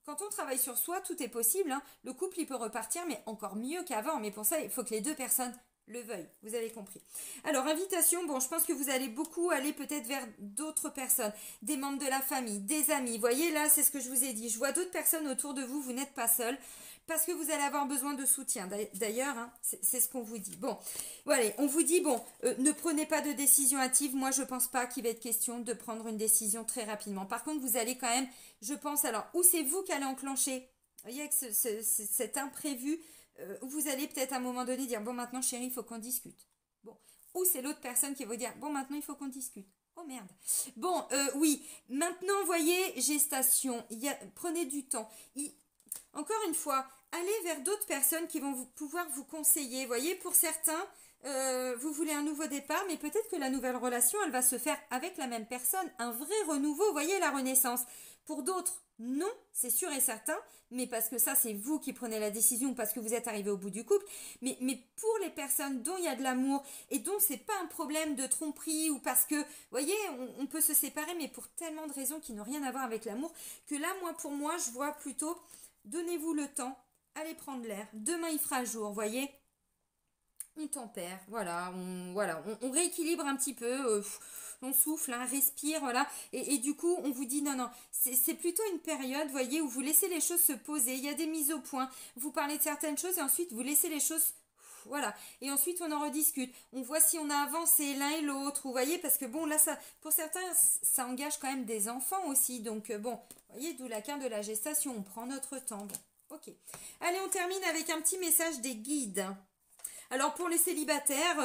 quand on travaille sur soi, tout est possible. Hein. Le couple, il peut repartir, mais encore mieux qu'avant. Mais pour ça, il faut que les deux personnes le veuille, vous avez compris. Alors, invitation, bon, je pense que vous allez beaucoup aller peut-être vers d'autres personnes, des membres de la famille, des amis. Vous voyez, là, c'est ce que je vous ai dit. Je vois d'autres personnes autour de vous, vous n'êtes pas seul, parce que vous allez avoir besoin de soutien. D'ailleurs, hein, c'est ce qu'on vous dit. Bon, voilà, on vous dit, bon, ne prenez pas de décision hâtive. Moi, je pense pas qu'il va être question de prendre une décision très rapidement. Par contre, vous allez quand même, je pense, alors, où c'est vous qui allez enclencher, vous voyez, avec cet imprévu, vous allez peut-être à un moment donné dire, bon, maintenant, chérie, il faut qu'on discute. Bon. Ou c'est l'autre personne qui va dire, bon, maintenant, il faut qu'on discute. Oh merde. Bon, oui. Maintenant, voyez, gestation. Prenez du temps. Encore une fois, allez vers d'autres personnes qui vont pouvoir vous conseiller. Voyez, pour certains, vous voulez un nouveau départ, mais peut-être que la nouvelle relation, elle va se faire avec la même personne. Un vrai renouveau, voyez, la renaissance. Pour d'autres, non, c'est sûr et certain, mais parce que ça, c'est vous qui prenez la décision, parce que vous êtes arrivé au bout du couple. Mais pour les personnes dont il y a de l'amour et dont c'est pas un problème de tromperie ou parce que, voyez, on peut se séparer, mais pour tellement de raisons qui n'ont rien à voir avec l'amour, que là, pour moi, je vois plutôt, donnez-vous le temps. allez prendre l'air. Demain, il fera jour, vous voyez. On tempère, on rééquilibre un petit peu, on souffle, hein, respire, voilà, et du coup, on vous dit, non, c'est plutôt une période, vous voyez, où vous laissez les choses se poser, il y a des mises au point, vous parlez de certaines choses, et ensuite, vous laissez les choses, voilà, et ensuite, on en rediscute, on voit si on a avancé l'un et l'autre, vous voyez, parce que bon, là, ça, pour certains, ça engage quand même des enfants aussi, donc bon, vous voyez, d'où la carte de la gestation, on prend notre temps, bon, ok. Allez, on termine avec un petit message des guides. Alors pour les célibataires,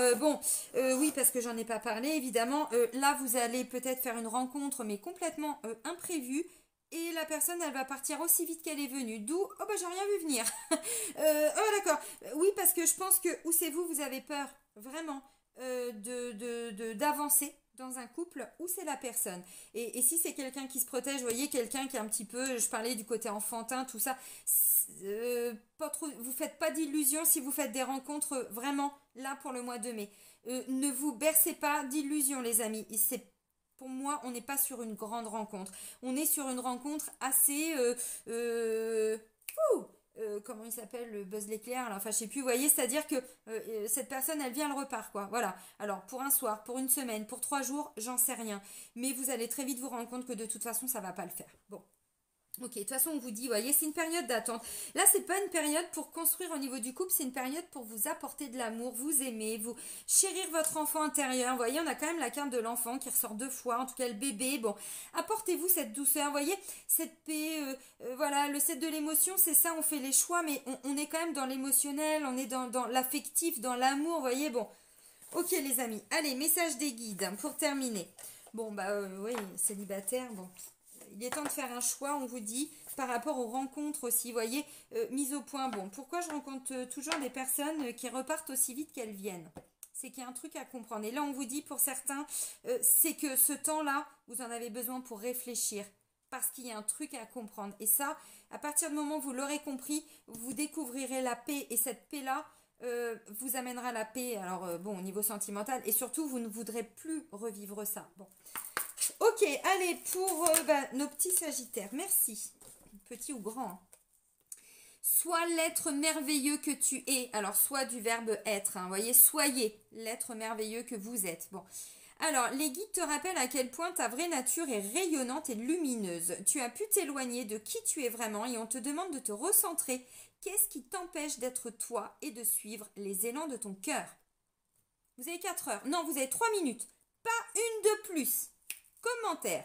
oui parce que j'en ai pas parlé évidemment, là vous allez peut-être faire une rencontre mais complètement imprévue et la personne elle va partir aussi vite qu'elle est venue, d'où, oh bah j'ai rien vu venir, oh d'accord, oui parce que je pense que, où c'est vous avez peur vraiment d'avancer dans un couple où c'est la personne. Et si c'est quelqu'un qui se protège, vous voyez, quelqu'un qui est un petit peu, je parlais du côté enfantin, tout ça, pas trop, vous faites pas d'illusions si vous faites des rencontres vraiment là pour le mois de mai. Ne vous bercez pas d'illusions les amis. Pour moi, on n'est pas sur une grande rencontre. On est sur une rencontre assez... comment il s'appelle, le Buzz l'éclair, enfin je sais plus, vous voyez, c'est-à-dire que cette personne, elle vient, elle repart, quoi, voilà. Alors, pour un soir, pour une semaine, pour 3 jours, j'en sais rien. Mais vous allez très vite vous rendre compte que de toute façon, ça va pas le faire. Bon. Ok, de toute façon, on vous dit, voyez, c'est une période d'attente. Là, c'est pas une période pour construire au niveau du couple, c'est une période pour vous apporter de l'amour, vous aimer, vous chérir votre enfant intérieur. Vous voyez, on a quand même la carte de l'enfant qui ressort 2 fois, en tout cas le bébé. Bon, apportez-vous cette douceur, vous voyez, cette paix, voilà, le 7 de l'émotion, c'est ça, on fait les choix, mais on est quand même dans l'émotionnel, on est dans l'affectif, dans l'amour, vous voyez, bon. Ok, les amis, allez, message des guides pour terminer. Bon, bah oui, célibataire, bon. Il est temps de faire un choix, on vous dit, par rapport aux rencontres aussi, vous voyez, mise au point. Bon, pourquoi je rencontre toujours des personnes qui repartent aussi vite qu'elles viennent? C'est qu'il y a un truc à comprendre. Et là, on vous dit, pour certains, c'est que ce temps-là, vous en avez besoin pour réfléchir. Parce qu'il y a un truc à comprendre. Et ça, à partir du moment où vous l'aurez compris, vous découvrirez la paix. Et cette paix-là, vous amènera la paix, alors bon, au niveau sentimental. Et surtout, vous ne voudrez plus revivre ça. Bon. Ok, allez, pour nos petits sagittaires, merci. Petit ou grand. Hein. Sois l'être merveilleux que tu es. Alors, soit du verbe être, hein, voyez, soyez l'être merveilleux que vous êtes. Bon. Alors, les guides te rappellent à quel point ta vraie nature est rayonnante et lumineuse. Tu as pu t'éloigner de qui tu es vraiment et on te demande de te recentrer. Qu'est-ce qui t'empêche d'être toi et de suivre les élans de ton cœur? Vous avez 4 heures. Non, vous avez 3 minutes. Pas une de plus. Commentaire.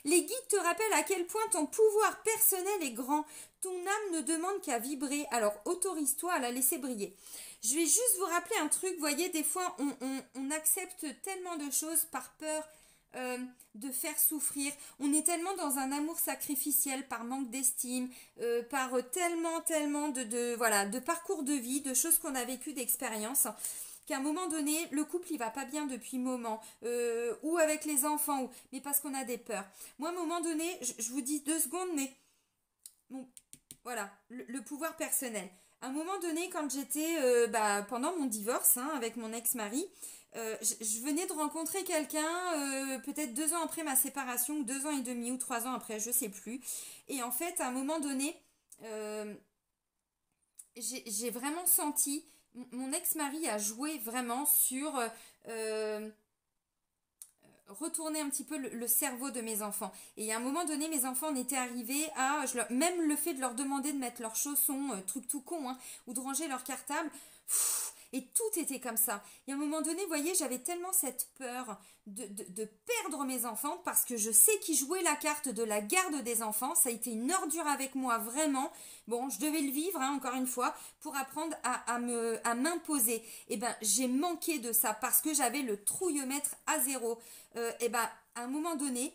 Les guides te rappellent à quel point ton pouvoir personnel est grand. Ton âme ne demande qu'à vibrer, alors autorise-toi à la laisser briller. Je vais juste vous rappeler un truc, vous voyez, des fois on accepte tellement de choses par peur de faire souffrir. On est tellement dans un amour sacrificiel par manque d'estime, par tellement de parcours de vie, de choses qu'on a vécues, d'expériences. Qu'à un moment donné, le couple il va pas bien depuis moment, ou avec les enfants, mais parce qu'on a des peurs. Moi, à un moment donné, je vous dis 2 secondes, mais bon, voilà, le pouvoir personnel. À un moment donné, quand j'étais, pendant mon divorce avec mon ex-mari, je venais de rencontrer quelqu'un, peut-être 2 ans après ma séparation, ou 2 ans et demi, ou 3 ans après, je sais plus. Et en fait, à un moment donné, j'ai vraiment senti... Mon ex-mari a joué vraiment sur retourner un petit peu le cerveau de mes enfants. Et à un moment donné, mes enfants en étaient arrivés à... même le fait de leur demander de mettre leurs chaussons, truc tout con, ou de ranger leur cartable... Et tout était comme ça. Et à un moment donné, vous voyez, j'avais tellement cette peur de perdre mes enfants parce que je sais qu'ils jouaient la carte de la garde des enfants. Ça a été une ordure avec moi, vraiment. Bon, je devais le vivre, encore une fois, pour apprendre à m'imposer. Et ben, j'ai manqué de ça parce que j'avais le trouillemètre à 0. Et ben, à un moment donné,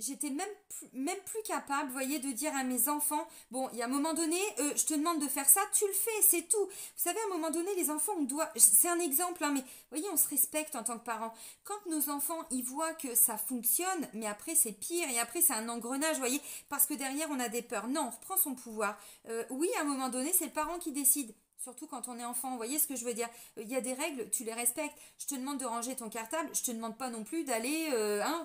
j'étais même plus capable, vous voyez, de dire à mes enfants, bon, il y a un moment donné, je te demande de faire ça, tu le fais, c'est tout. Vous savez, à un moment donné, les enfants, on doit, c'est un exemple, mais vous voyez, on se respecte en tant que parents. Quand nos enfants, ils voient que ça fonctionne, mais après, c'est pire, et après, c'est un engrenage, vous voyez, parce que derrière, on a des peurs. Non, on reprend son pouvoir. Oui, à un moment donné, c'est le parent qui décide. Surtout quand on est enfant, vous voyez ce que je veux dire? Il y a des règles, tu les respectes. Je te demande de ranger ton cartable, je te demande pas non plus d'aller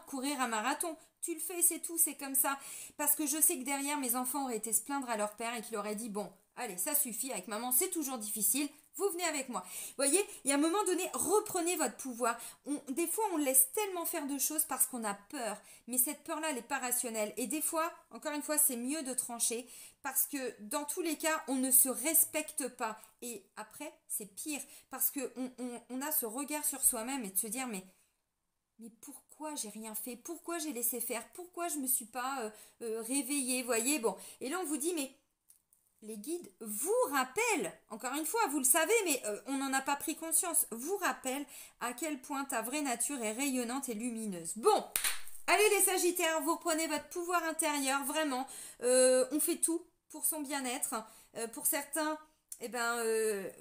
courir un marathon. Tu le fais, c'est tout, c'est comme ça. Parce que je sais que derrière, mes enfants auraient été se plaindre à leur père et qu'il aurait dit, bon, Allez, ça suffit, avec maman, c'est toujours difficile. Vous venez avec moi. Vous voyez, il y a un moment donné, reprenez votre pouvoir. Des fois, on laisse tellement faire de choses parce qu'on a peur. Mais cette peur-là, elle n'est pas rationnelle. Et des fois, encore une fois, c'est mieux de trancher parce que dans tous les cas, on ne se respecte pas. Et après, c'est pire parce qu'on a ce regard sur soi-même et de se dire, mais pourquoi j'ai rien fait? Pourquoi j'ai laissé faire? Pourquoi je ne me suis pas réveillée? Voyez, bon. Et là, on vous dit, mais les guides vous rappellent, encore une fois, vous le savez, mais on n'en a pas pris conscience, vous rappellent à quel point ta vraie nature est rayonnante et lumineuse. Bon, allez les Sagittaires, vous reprenez votre pouvoir intérieur, vraiment. On fait tout pour son bien-être. Pour certains, eh ben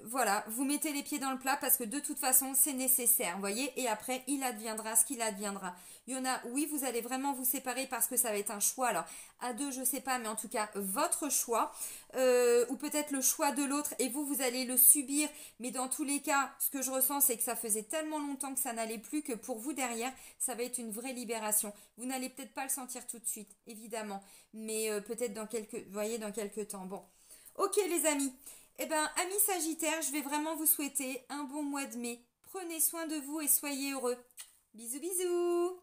voilà, vous mettez les pieds dans le plat parce que de toute façon c'est nécessaire, vous voyez, et après il adviendra ce qu'il adviendra. Il y en a, oui, vous allez vraiment vous séparer parce que ça va être un choix, alors à deux je sais pas, mais en tout cas votre choix, ou peut-être le choix de l'autre et vous allez le subir, mais dans tous les cas ce que je ressens c'est que ça faisait tellement longtemps que ça n'allait plus que pour vous derrière ça va être une vraie libération. Vous n'allez peut-être pas le sentir tout de suite, évidemment, mais peut-être dans quelques, vous voyez, dans quelques temps. Bon, ok les amis. Eh bien, amis Sagittaires, je vais vraiment vous souhaiter un bon mois de mai. Prenez soin de vous et soyez heureux. Bisous bisous.